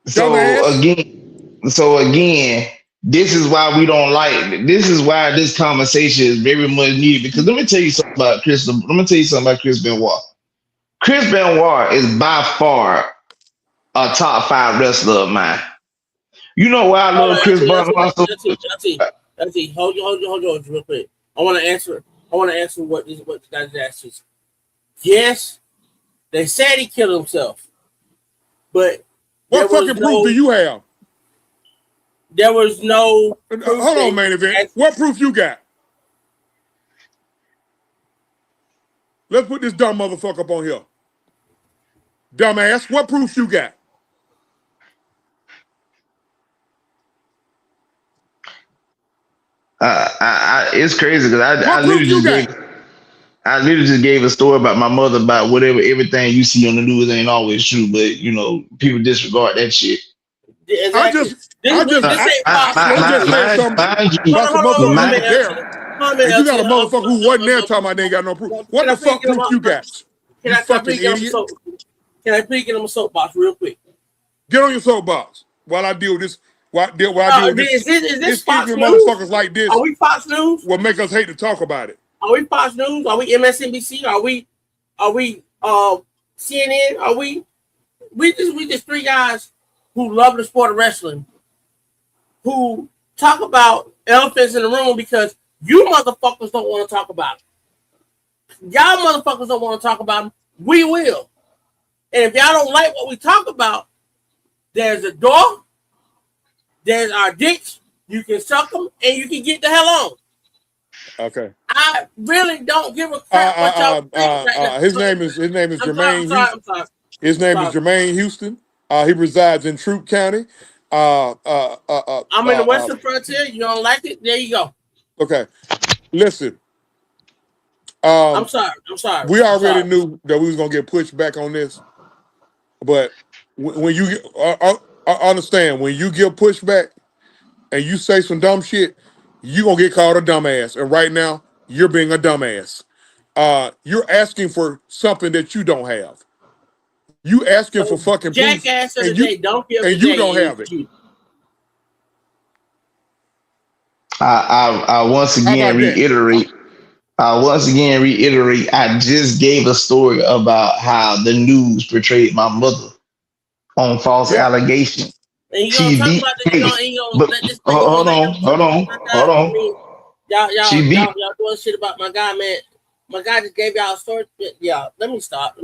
So Dumbass. again, this is why we don't like. This is why this conversation is very much needed. Because let me tell you something about Chris. Let me tell you something about Chris Benoit. Chris Benoit is by far a top 5 wrestler of mine. You know why I Hold love on, Chris Benoit so much? Hold on, real quick. I want to answer what the guy asked us. Yes, they said he killed himself, but what fucking proof do you have? There was no. Hold on, main event. What proof you got? Let's put this dumb motherfucker up on here. Dumbass, what proof you got? It's crazy because I literally just gave a story about my mother about whatever everything you see on the news ain't always true, but you know people disregard that shit. Exactly. I just said something about some motherfucker there. And you got a motherfucker who wasn't there talking about they ain't got no proof. What the fuck proof you got? You fucking idiot. Can I please get on my soapbox real quick? Get on your soapbox while I deal with this. While I deal with this. Is this Fox News? Motherfuckers like this. Are we Fox News? Will make us hate to talk about it. Are we Fox News? Are we MSNBC? Are we CNN? Are we just three guys who love the sport of wrestling, who talk about elephants in the room because you motherfuckers don't want to talk about them. Y'all motherfuckers don't want to talk about them. We will. And if y'all don't like what we talk about, there's a door, there's our dicks, you can suck them, and you can get the hell on. Okay. I really don't give a crap what y'all think. His name is Jermaine Houston. His name is Jermaine Houston. He resides in Troup County. I'm in the Western Frontier. You don't like it? There you go. Okay. Listen. I'm sorry. We already knew that we was gonna get pushed back on this, but when you understand when you get pushed back and you say some dumb shit, you gonna get called a dumbass. And right now, you're being a dumbass. You're asking for something that you don't have. You asking for fucking proof, and you don't have it. I once again reiterate. I just gave a story about how the news portrayed my mother on false allegations. She beat case. Hold on. Y'all doing shit about my guy, man. My guy just gave y'all a story. Yeah, let me stop.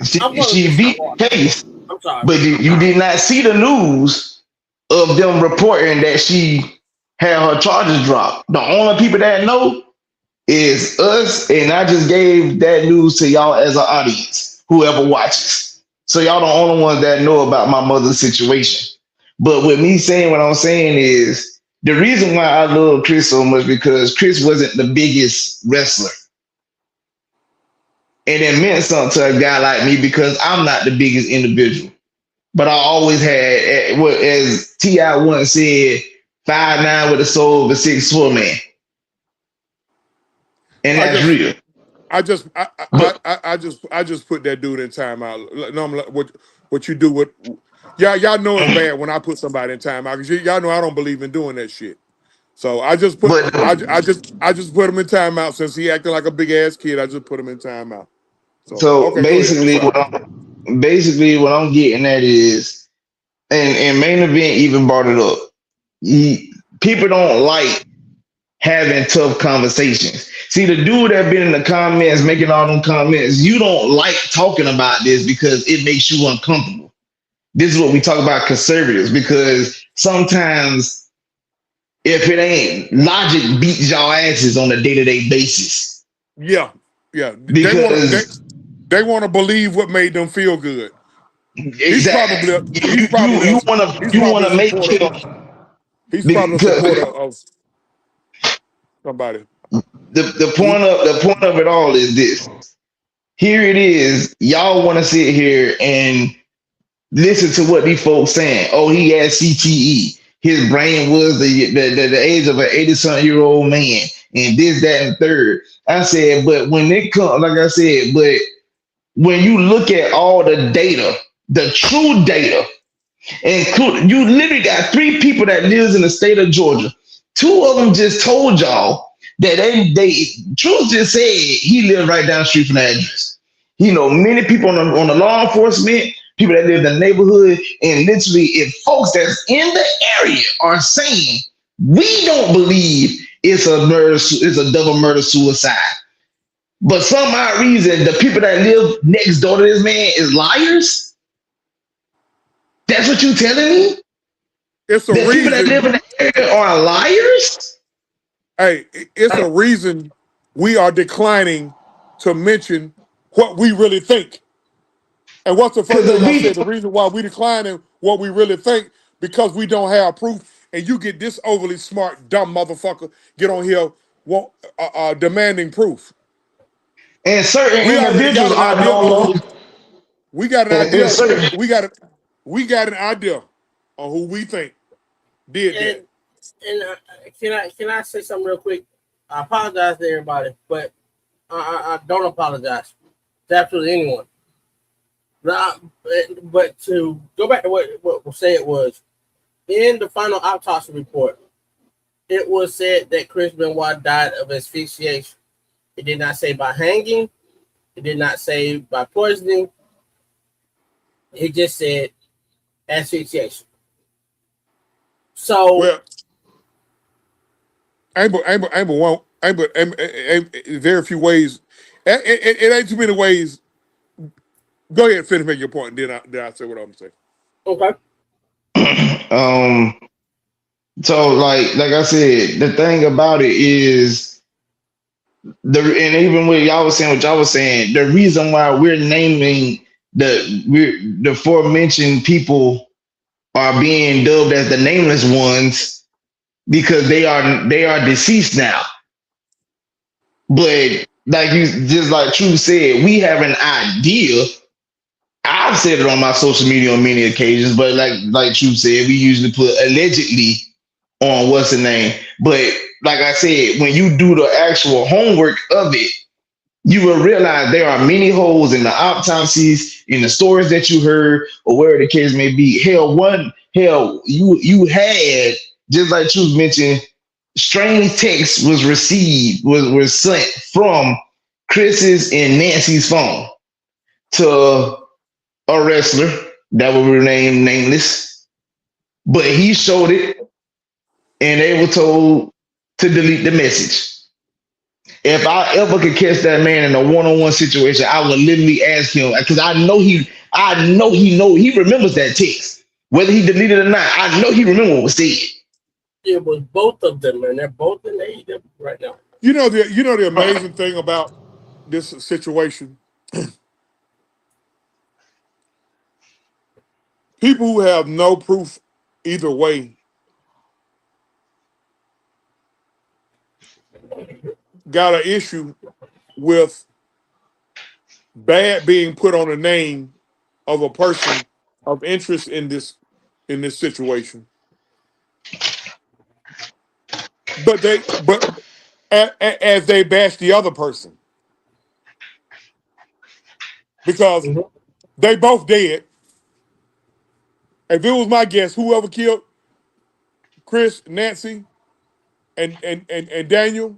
She beat case. I'm sorry. But you did not see the news of them reporting that she had her charges dropped. The only people that know is us, and I just gave that news to y'all as an audience, whoever watches. So y'all the only ones that know about my mother's situation. But with me saying what I'm saying is the reason why I love Chris so much because Chris wasn't the biggest wrestler. And it meant something to a guy like me because I'm not the biggest individual. But I always had, as T.I. once said, 5'9" with a soul of a 6'4" man. And that's real. I just put that dude in timeout. No, what you do with y'all know it's bad when I put somebody in timeout because y'all know I don't believe in doing that shit. So I just put I just put him in timeout since he acting like a big ass kid. I just put him in timeout. So basically, what I'm getting at is, and main event even brought it up. People don't like having tough conversations. See, the dude that been in the comments making all them comments, you don't like talking about this because it makes you uncomfortable. This is what we talk about conservatives, because sometimes if it ain't, logic beats y'all asses on a day-to-day basis. Yeah. Because they want to believe what made them feel good. Exactly. You want to make him. He's probably a supporter of somebody. The point of it all is this. Here it is. Y'all want to sit here and listen to what these folks saying. Oh, he has CTE. his brain was the age of an 80-something-year-old man, and this, that, and third. I said, but when it comes, like I said, but when you look at all the data, the true data, include you literally got 3 people that lives in the state of Georgia. 2 of them just told y'all that they Truth just said he lived right down the street from the address. You know, many people on the law enforcement, people that live in the neighborhood, and literally, if folks that's in the area are saying we don't believe it's a murder, it's a double murder suicide, but some odd reason the people that live next door to this man is liars. That's what you telling me? It's a That people that live in reason. the area are liars? Hey, it's a reason we are declining to mention what we really think. And what's the first thing I said? The reason why we declining what we really think, because we don't have proof. And you get this overly smart, dumb motherfucker get on here demanding proof. And certain We already got individuals an are idea no on longer. who. We got an And idea. certain, We got an idea on who we think did that. And can I say something real quick? I apologize to everybody, but I don't apologize to absolutely anyone. But to go back to what was said was, in the final autopsy report, it was said that Chris Benoit died of asphyxiation. It did not say by hanging. It did not say by poisoning. It just said asphyxiation. So, Well, ain't very few ways. It ain't too many ways. Go ahead and finish making your point. Then I say what I'm saying. okay. so like I said, the thing about it is and even what y'all was saying, the reason why we're naming the aforementioned people are being dubbed as the nameless ones because they are deceased now. But like you just like True said, we have an idea. I've said it on my social media on many occasions, but like True said, we usually put allegedly on what's the name. But like I said, when you do the actual homework of it, you will realize there are many holes in the autopsies, in the stories that you heard, or where the case may be. You had, just like Truth mentioned, strange text was sent from Chris's and Nancy's phone to a wrestler that will remain nameless, but he showed it, and they were told to delete the message. If I ever could catch that man in a one-on-one situation, I would literally ask him, because I know he remembers that text, whether he deleted it or not. I know he remembers what was said. It was both of them, and they're both in AEW right now. You know the amazing thing about this situation. People who have no proof either way got an issue with bad being put on a name of a person of interest in this situation. But as they bash the other person, because they both dead. If it was my guess, whoever killed Chris, Nancy, and Daniel,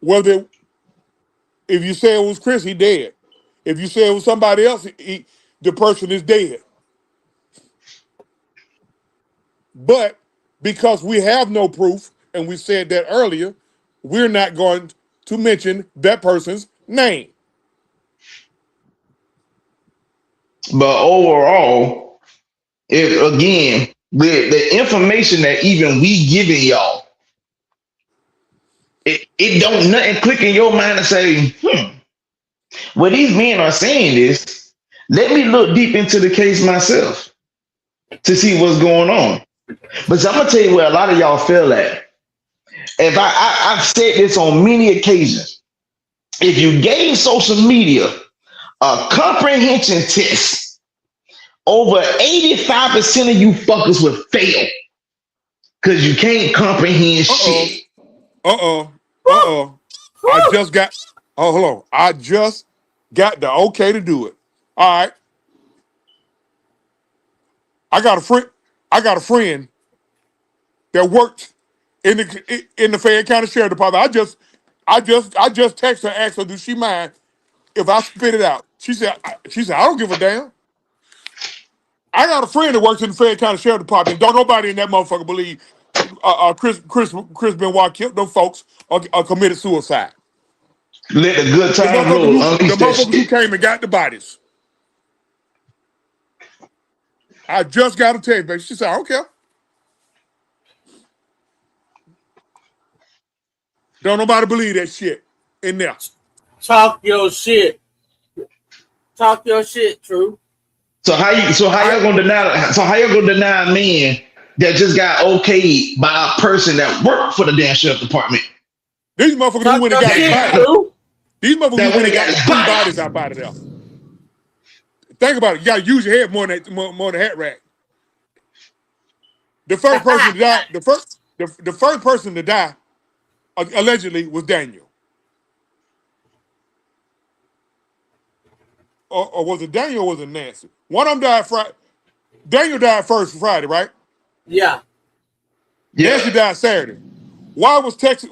whether if you say it was Chris, he dead. If you say it was somebody else, the person is dead. But because we have no proof, and we said that earlier, we're not going to mention that person's name. But overall, if again, with the information that even we giving y'all, it don't nothing click in your mind to say, well, these men are saying this. Let me look deep into the case myself to see what's going on. But I'm gonna tell you where a lot of y'all feel at. If I've said this on many occasions, if you gave social media a comprehension test, over 85% of you fuckers would fail. because you can't comprehend shit. I just got. Oh, hold on. I just got the okay to do it. All right. I got a friend. I got a friend that worked in the Fayette County Sheriff Department. I just texted her, asked her, does she mind if I spit it out? She said, I don't give a damn. I got a friend that works in the Fayette County Sheriff Department. Don't nobody in that motherfucker believe Chris Benoit killed them folks or committed suicide. Let the good The times motherfuckers roll. the Unleash that motherfuckers who shit. came and got the bodies. I just got a text, baby. She said, I don't care. Don't nobody believe that shit in there. Talk your shit. Talk your shit, True. So how y'all gonna deny? So how y'all gonna deny a man that just got okayed by a person that worked for the damn sheriff department? These motherfuckers who Talk went and your got his shit, body. True. These motherfuckers That who went went and and got got his 3 body. bodies out of there. Think about it. You gotta use your head more than the hat rack. The first person to die, the first person to die allegedly was Daniel. Or was it Daniel or was it Nancy? One of them died Friday. Daniel died first Friday, right? Yeah. Yeah. Nancy died Saturday. Why was text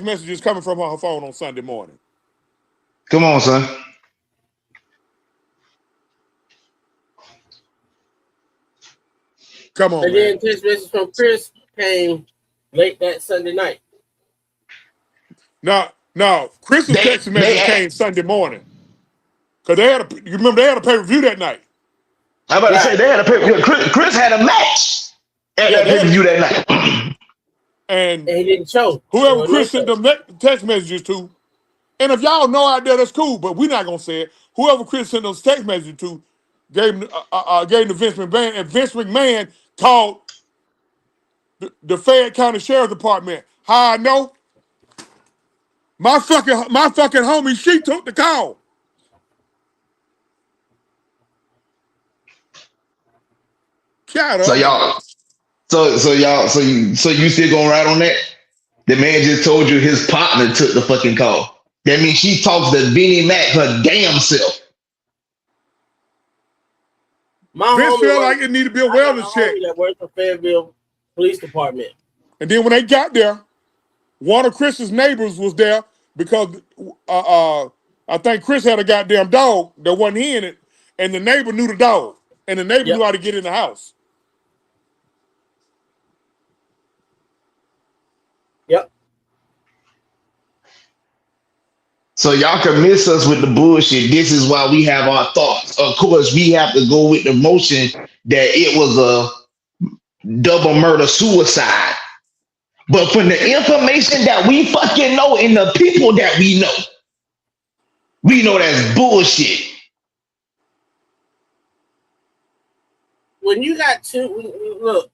messages coming from her phone on Sunday morning? Come on, son. Come on, And man. then text message from Chris came late that Sunday night. Now, Chris's text They messages came Sunday morning. Cause you remember they had a pay-per-view that night. I'm about to say Right. they had a pay. Chris had a match at Yeah, that they pay had per a, view that night. and And he didn't show. There whoever was no Chris sent show. them text messages to, and if y'all know out there, that's cool, but we're not gonna say it. Whoever Chris sent those text messages to gave him to Vince McMahon, and Vince McMahon called the Fayette County Sheriff Department. How I know? My fucking homie, she took the call. Shut So up, man. y'all, so you still gonna ride on that? The man just told you his partner took the fucking call. That means she talks to Benny Mac her damn self. My Vince homie felt works. like it needed to be a I got a wellness check. homie that works for Fayetteville Police Department. And then when they got there, one of Chris's neighbors was there because I think Chris had a goddamn dog that wasn't he in it, and the neighbor knew the dog, and the neighbor knew Yep. how to get in the house. Yep. So y'all can miss us with the bullshit. This is why we have our thoughts. Of course, we have to go with the motion that it was a double murder suicide. But from the information that we fucking know and the people that we know that's bullshit. When you got to look,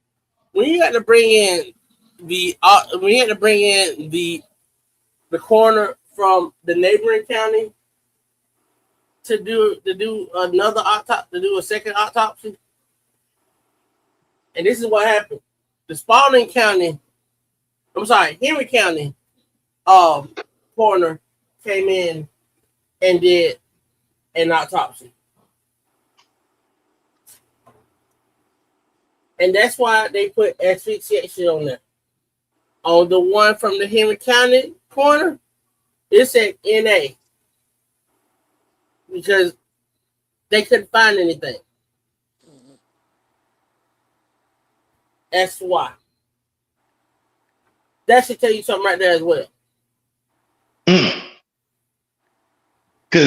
when you got to bring in when you had to bring in the coroner from the neighboring county to do another autopsy, to do a second autopsy, and this is what happened. The Spalding County, I'm sorry, Henry County, coroner came in and did an autopsy, and that's why they put asphyxiation on there. On the one from the Henry County coroner, it said NA because they couldn't find anything. That's why. That should tell you something right there as well. Because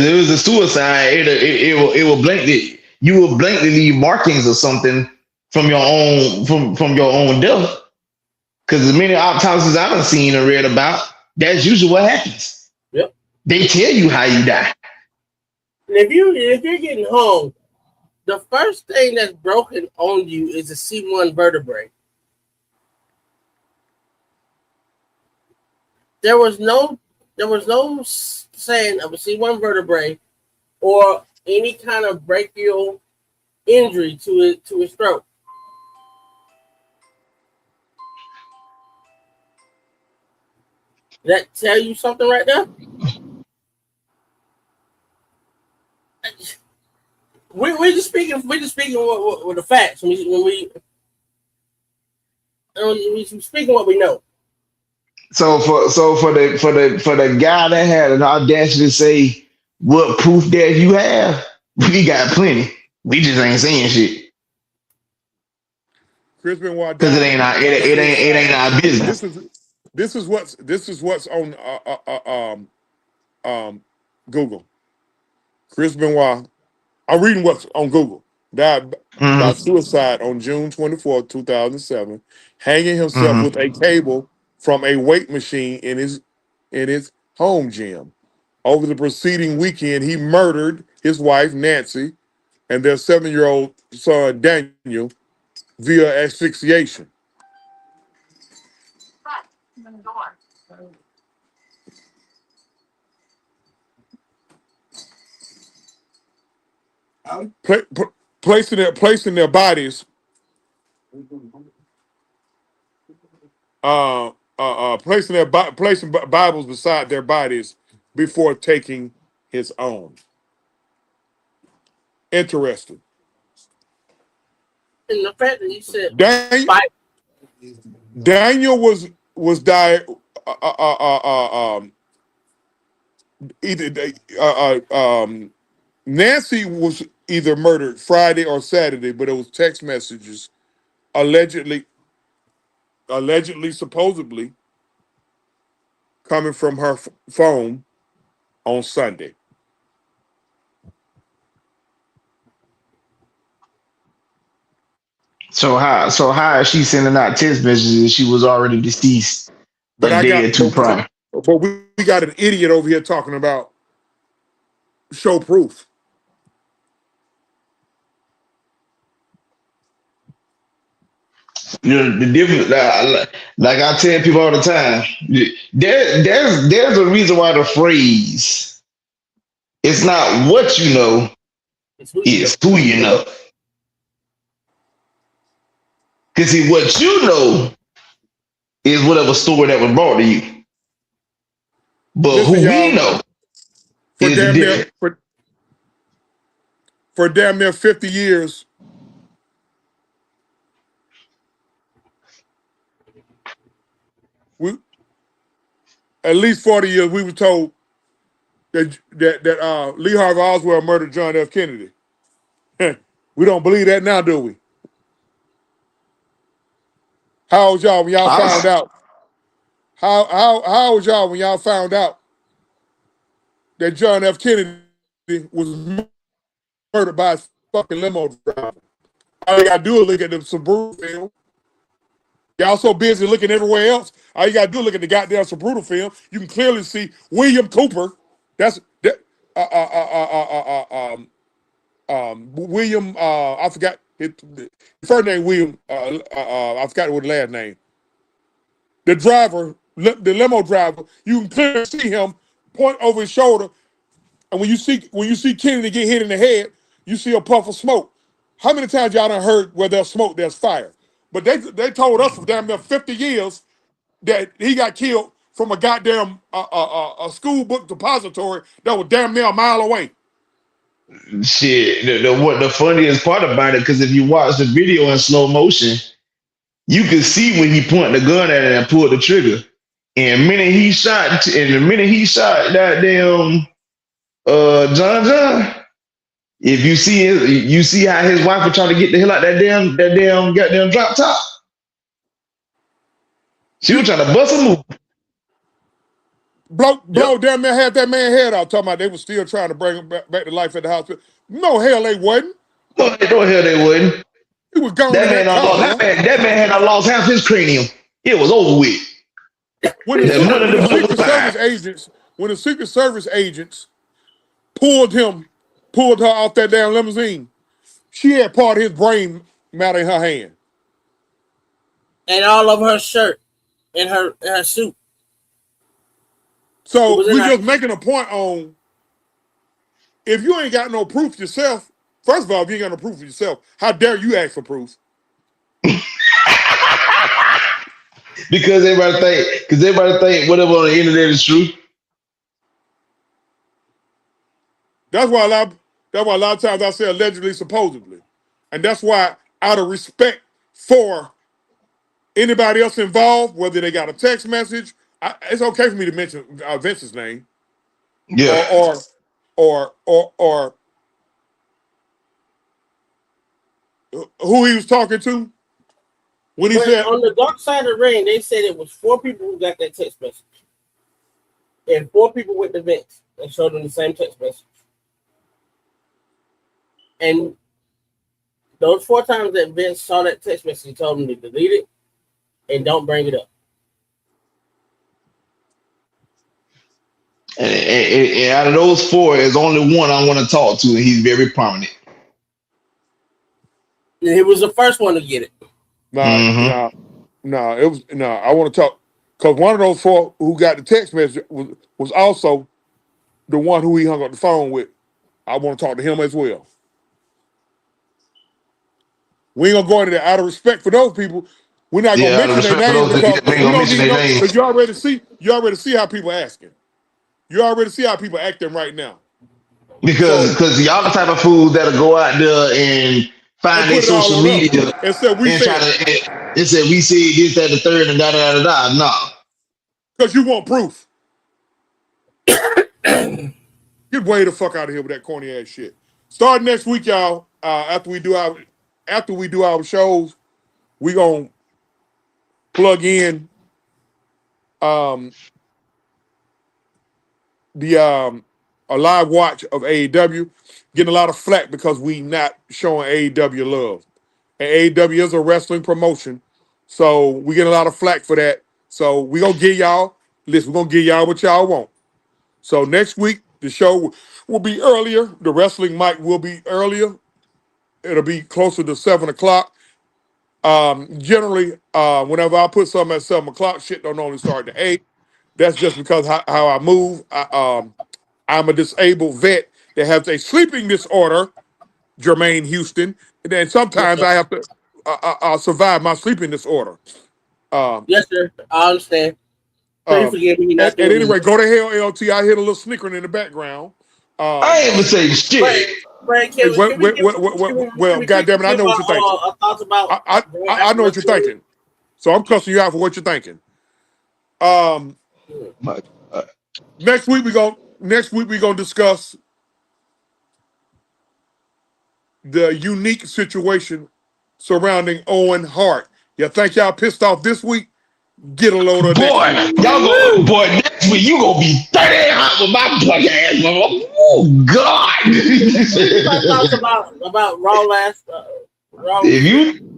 it was a suicide, it will blankly you will blankly leave markings or something from your own death. Because the many autopsies I've seen and read about, that's usually what happens. Yep. They tell you how you die. And if you're getting home, the first thing that's broken on you is a C1 vertebrae. There was no saying of a C1 vertebrae or any kind of brachial injury to his throat. That tell you something right there? We're just speaking with the facts. We speaking what we know. So for the guy that had an audacity to say what proof that you have, we got plenty. We just ain't saying shit Chris Benoit because it died ain't our by it ain't suicide. our This business. is this is what's on Google. Chris Benoit. I'm reading what's on Google. Died by Mm-hmm. suicide on June 24th, 2007, hanging himself with Mm-hmm. a cable from a weight machine in his home gym. Over the preceding weekend, he murdered his wife Nancy and their 7-year-old son Daniel via asphyxiation. Pla- pl- placing their bodies placing Bibles beside their bodies before taking his own. Interesting. And the fact that he said, Daniel, "Fight." Daniel was died. Either Nancy was either murdered Friday or Saturday, but it was text messages allegedly, supposedly coming from her phone on Sunday. So how is she sending out text messages if she was already deceased But a I day got, or two prior? but we got an idiot over here talking about show proof. You know, the difference, like I tell people all the time, there's a reason why the phrase it's not what you know, It's who you it's know. who you know. Because see, what you know is whatever story that was brought to you. But Listen, who we y'all, know for is the damn near difference. for damn near 50 years, we at least 40 years, we were told that Lee Harvey Oswald murdered John F. Kennedy. We don't believe that now, do we? How old y'all when y'all I found was, out? How old y'all when y'all found out that John F. Kennedy was murdered by a fucking limo driver? All you gotta do is look at the Subaru film. Y'all so busy looking everywhere else. All you gotta do is look at the goddamn Subaru film. You can clearly see William Cooper. That's that. William. I forgot his first name. William. I forgot what the last name. The driver, the limo driver. You can clearly see him point over his shoulder. And when you see Kennedy get hit in the head, you see a puff of smoke. How many times y'all done heard where there's smoke, there's fire? But they told us for damn near 50 years that he got killed from a goddamn a school book depository that was damn near a mile away. shit. What the funniest part about it, because if you watch the video in slow motion, you can see when he pointed the gun at it and pulled the trigger. And the minute he shot that damn John, if you see how his wife was trying to get the hell out that damn goddamn drop top. She was You trying to bust a move. blow Yep. damn near had that man head out talking about they were still trying to bring him back to life at the hospital. No hell they wasn't. No hell they wouldn't. He was gone That in man that done car, lost man. that man had done lost half his cranium. It was over with. When The the money when the the bullet was Secret fine. Service agents when the Secret Service agents pulled him, pulled her off that damn limousine, she had part of his brain matter in her hand. And all of her shirt and her suit. It So was in we her. just making a point on if you ain't got no proof yourself. First of all, if you ain't got no proof of yourself, how dare you ask for proof? Because everybody think whatever on the internet is true. That's why a lot of times I say allegedly, supposedly, and that's why out of respect for anybody else involved, whether they got a text message, it's okay for me to mention Vince's name Yeah. or who he was talking to when he But said, on the dark side of the ring, they said it was 4 people who got that text message. And 4 people with the Vince and showed them the same text message. And those 4 times that Vince saw that text message, he told him to delete it and don't bring it up. And out of those 4, there's only one I want to talk to, and he's very prominent. And he was the first one to get it. It was I want to talk because one of those 4 who got the text message was also the one who he hung up the phone with. I want to talk to him as well. We ain't gonna go into that out of respect for those people. We're not gonna Yeah, out of mention their respect for names those that because ain't we gonna don't mention need their no. Because names. you already see how people asking. You already see how people acting right now. Because y'all the type of fools that'll go out there and And find their put it all social on us media and said we and try said it to and say we said this, that, the third, and da da da da. No. because you want proof. Get way the fuck out of here with that corny ass shit. Starting next week, y'all. After we do our shows, we gonna plug in the a live watch of AEW. Getting a lot of flack because we not showing AEW love. And AEW is a wrestling promotion, so we get a lot of flack for that. So we gonna give y'all listen. We're gonna give y'all what y'all want. So next week the show will be earlier. The wrestling mic will be earlier. It'll be closer to 7:00. Generally, whenever I put something at 7:00, shit don't only start at 8. That's just because how I move. I'm a disabled vet that has a sleeping disorder, Jermaine Houston, and then Yes, sometimes sir. I have to survive my sleeping disorder. Um, Yes, sir. I understand. Please um, forgive me not at doing any it. rate, go to hell, LT. I hear a little snickering in the background. I Um, ain't even say shit. Brad, hey, can we God damn it, I give know what you're thinking. our thoughts about going I after know what you're WrestleMania? thinking. So I'm cussing you out for what you're thinking. Um, My God. next week we gonna discuss the unique situation surrounding Owen Hart. You think y'all pissed off this week? Get a load of next week. Boy, next week you gonna be 30 hot with my black ass. Oh What is our God. thoughts about Raw last Raw if week? you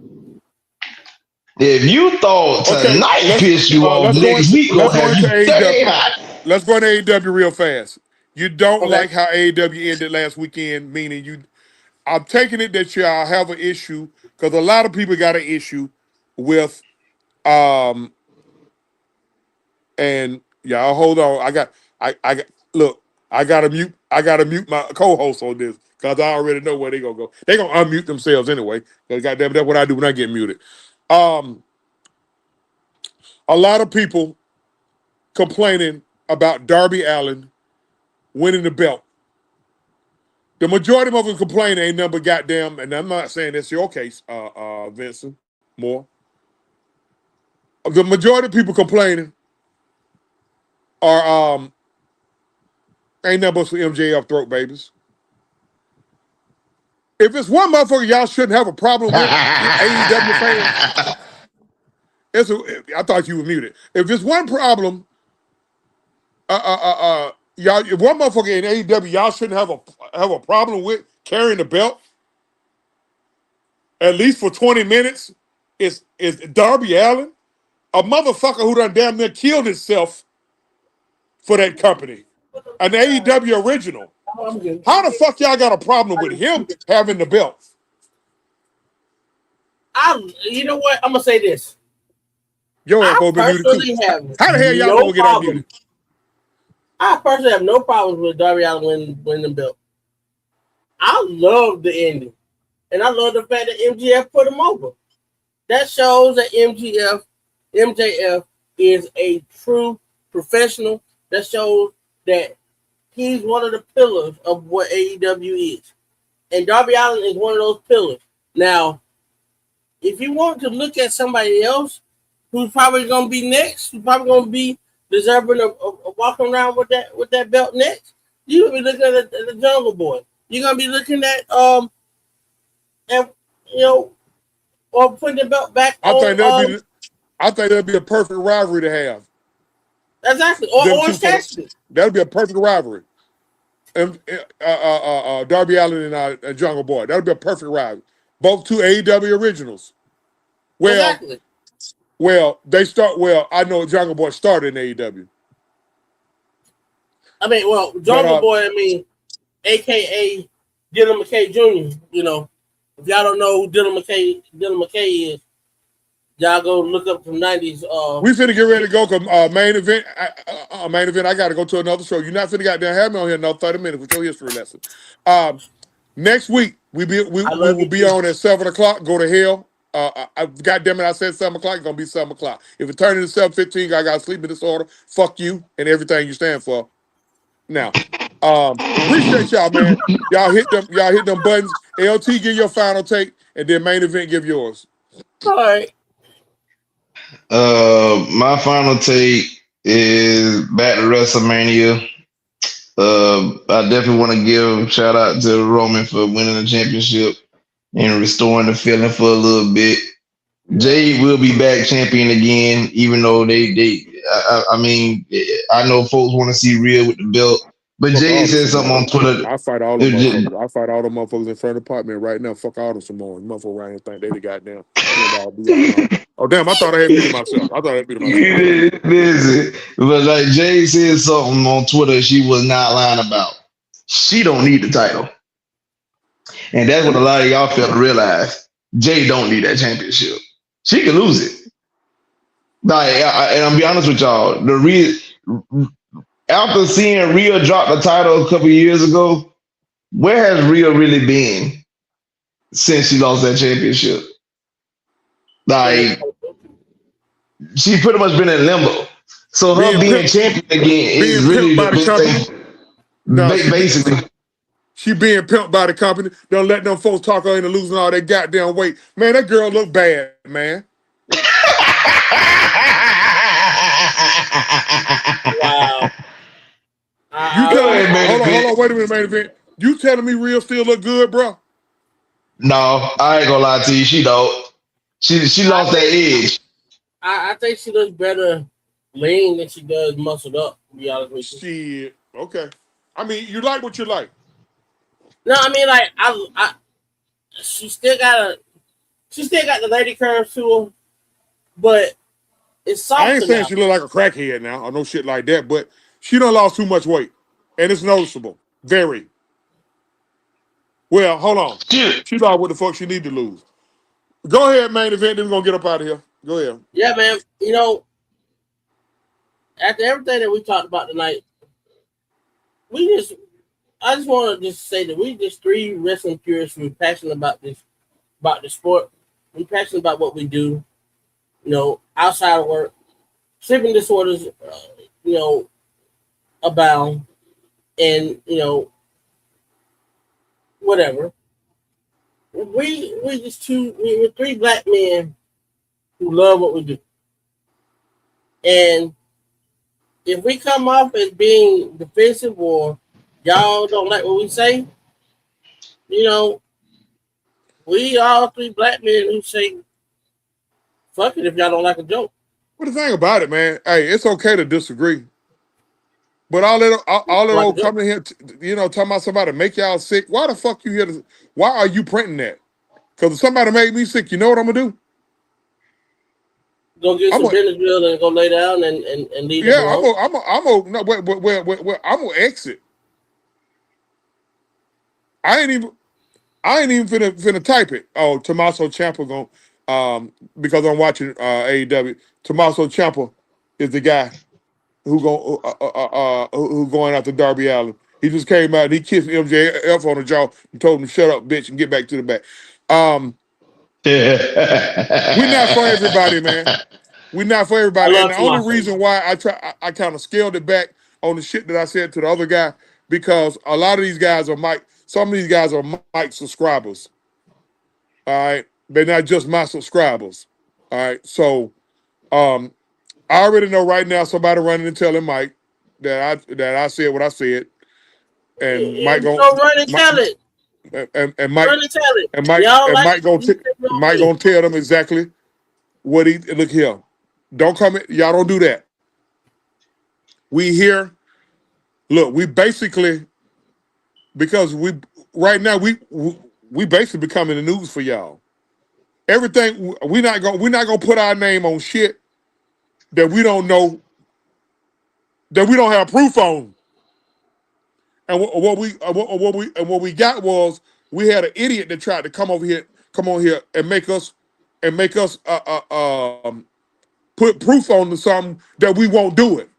if you thought Okay, tonight pissed you off, next week let's gonna go have you into 30 AEW. hot. Let's go into AEW real fast. You don't Okay. like how AEW ended last weekend, meaning you. I'm taking it that y'all have an issue because a lot of people got an issue with um and y'all hold on. I got look. I gotta mute my co-host on this because I already know where they gonna go. They gonna unmute themselves anyway. Because goddamn, that's what I do when I get muted. Um, a lot of people complaining about Darby Allin winning the belt. The majority of them complaining ain't nothing but goddamn, and I'm not saying that's your case, Vincent Moore. The majority of people complaining are ain't nothing but for MJF throat babies. If it's one motherfucker y'all shouldn't have a problem with, AEW fans, I thought you were muted. If it's one problem, y'all, if one motherfucker in AEW y'all shouldn't have a problem with carrying the belt at least for 20 minutes, is Darby Allin, a motherfucker who done damn near killed himself for that company, an AEW original. Oh, I'm good. How the fuck y'all got a problem with him having the belt? You know what? I'm gonna say this. Your ass I supposed to be muted too. personally have How the hell y'all no gonna get problem. unmuted? I personally have no problems with Darby Allin winning the belt. I love the ending, and I love the fact that MGF put him over. That shows that MGF MJF is a true professional. That shows that he's one of the pillars of what AEW is. And Darby Allin is one of those pillars. Now, if you want to look at somebody else who's probably going to be next, who's probably going to be deserving of walking around with that belt next, you're going to be looking at the Jungle Boy. You're going to be looking at, and, or putting the belt back I think that'd be a perfect rivalry to have. Exactly. Or Cassidy. That'd be a perfect rivalry. Darby Allin and Jungle Boy. That'd be a perfect rivalry. Both two AEW originals. Exactly. I know Jungle Boy started in AEW. Jungle Boy, AKA Dylan McKay Jr., if y'all don't know who Dylan McKay is, y'all go look up some 90s. We finna get ready to go because main event. I got to go to another show. You're not finna goddamn have me on here another 30 minutes with your history lesson. Next week we will be on at 7:00. Go to hell. Goddamn it! I said 7:00. It's gonna be 7:00. If it turns into 7:15, I got sleeping disorder. Fuck you and everything you stand for. Now, appreciate y'all, man. Y'all hit them buttons. LT, give your final take, and then main event give yours. All right. My final take is back to WrestleMania. I definitely want to give a shout out to Roman for winning the championship and restoring the feeling for a little bit. Jay will be back champion again, even though I know folks want to see Rhea with the belt. But Jay said something on Twitter. I fight all the motherfuckers. I fight all the motherfuckers in front of the apartment right now. Fuck all the Samoans. Motherfuckers around here think they the goddamn. Oh damn! I thought I had beat myself. Listen, but like Jay said something on Twitter she was not lying about. She don't need the title. And that's what a lot of y'all fail to realize. Jay don't need that championship. She can lose it. Like, and I'll be honest with y'all, after seeing Rhea drop the title a couple years ago, where has Rhea really been since she lost that championship? Like, she pretty much been in limbo. So her being champion again is really the big thing. Basically. She being pimped by the company. Don't let them folks talk her into losing all that goddamn weight. Man, that girl look bad, man. Wow. Hold on, wait a minute, main event. You telling me Rhea still look good, bro? No, I ain't gonna lie to you. She don't. She lost that edge. I think she looks better lean than she does muscled up, to be honest with you. Shit. Okay. I mean, you like what you like. No, I mean, like, she still got the lady curves to her, but it's soft. I ain't saying she look like a crackhead now or no shit like that, but she done lost too much weight, and it's noticeable. Very. Well, hold on. She lost what the fuck she need to lose. Go ahead, main event. Then we're gonna get up out of here. Go ahead. Yeah, man. After everything that we talked about tonight, I just want to just say that we just three wrestling purists. We're passionate about the sport. We're passionate about what we do. Outside of work, sleeping disorders, abound, and whatever. We're three black men who love what we do, and if we come off as being defensive or y'all don't like what we say, we all three black men who say, fuck it if y'all don't like a joke. Well, the thing about it, man, hey, it's okay to disagree. But all that old coming here, talking about somebody make y'all sick. Why the fuck you here? Why are you printing that? Because if somebody made me sick, you know what I'm going to do? Go get some Benadryl and go lay down and leave. Yeah, I'm gonna exit. I ain't even finna type it. Oh, Tommaso Ciampa because I'm watching AEW. Tommaso Ciampa is the guy who going after Darby Allin. He just came out and he kissed MJF on the jaw and told him, "Shut up, bitch, and get back to the back." We're not for everybody, man. We're not for I everybody. And love the to only myself. reason why I kind of scaled it back on the shit that I said to the other guy, because a lot of these guys are some of these guys are Mike subscribers. All right. They're not just my subscribers. All right. So I already know right now somebody running and telling Mike that I said what I said. And Mike And gon' so run and tell it. and Mike Run and tell it. and Mike Y'all and like Mike it. You say no Mike way. gonna tell them exactly what he look here. Don't come in, y'all don't do that. We here. Look, we basically because we basically becoming the news for y'all. Everything we're not gonna put our name on shit that we don't know, that we don't have proof on. And what we got was, we had an idiot that tried to come on here and make us put proof on to something that we won't do it.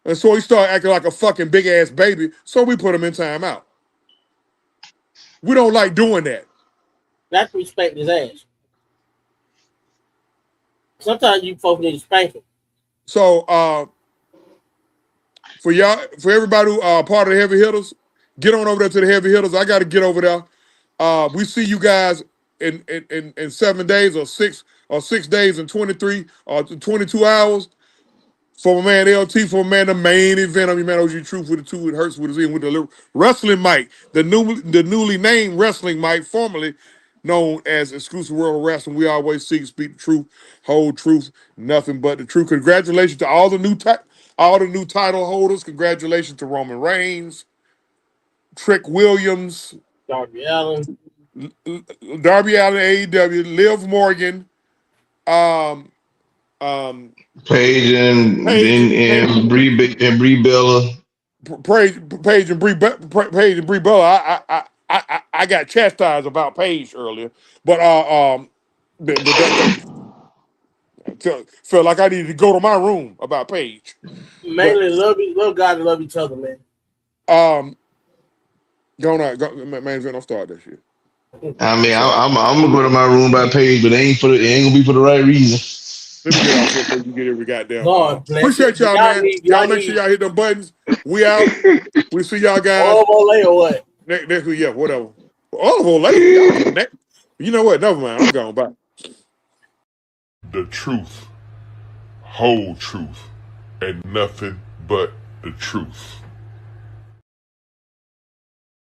And so he started acting like a fucking big ass baby. So we put him in timeout. We don't like doing that. That's respect his ass. Sometimes you folks need to spank him. So for everybody who part of the heavy hitters, get on over there to the heavy hitters. I got to get over there. We see you guys in 7 days or 6 days and 23 or 22 hours. For my man LT, for my man the main event. I mean, man, OG Truth with the two, it hurts with the Z, and with the Wrestling Mike, the newly named Wrestling Mike, formerly known as Exclusive World Wrestling. We always seek to speak the truth, whole truth, nothing but the truth. Congratulations to all the new title holders. Congratulations to Roman Reigns, Trick Williams, Darby Allen. Darby Allin, AEW, Liv Morgan, um, um, Paige and Paige, Brie Bella. Paige and Brie Bella. I got chastised about Paige earlier, but felt like I needed to go to my room about Paige. But Mainly love God and love each other, man. um, man, don't start that shit. I mean, So I'm gonna go to my room by Paige, but it ain't gonna be for the right reason. let me get off here before you get every goddamn. God bless Appreciate it. y'all, man. Y'all make sure y'all hit them buttons. We out. We see y'all guys All Olay or what? next week. Yeah, whatever. All of Olay, y'all connect. You know what? Never mind. I'm gone. Bye. The truth, whole truth, and nothing but the truth.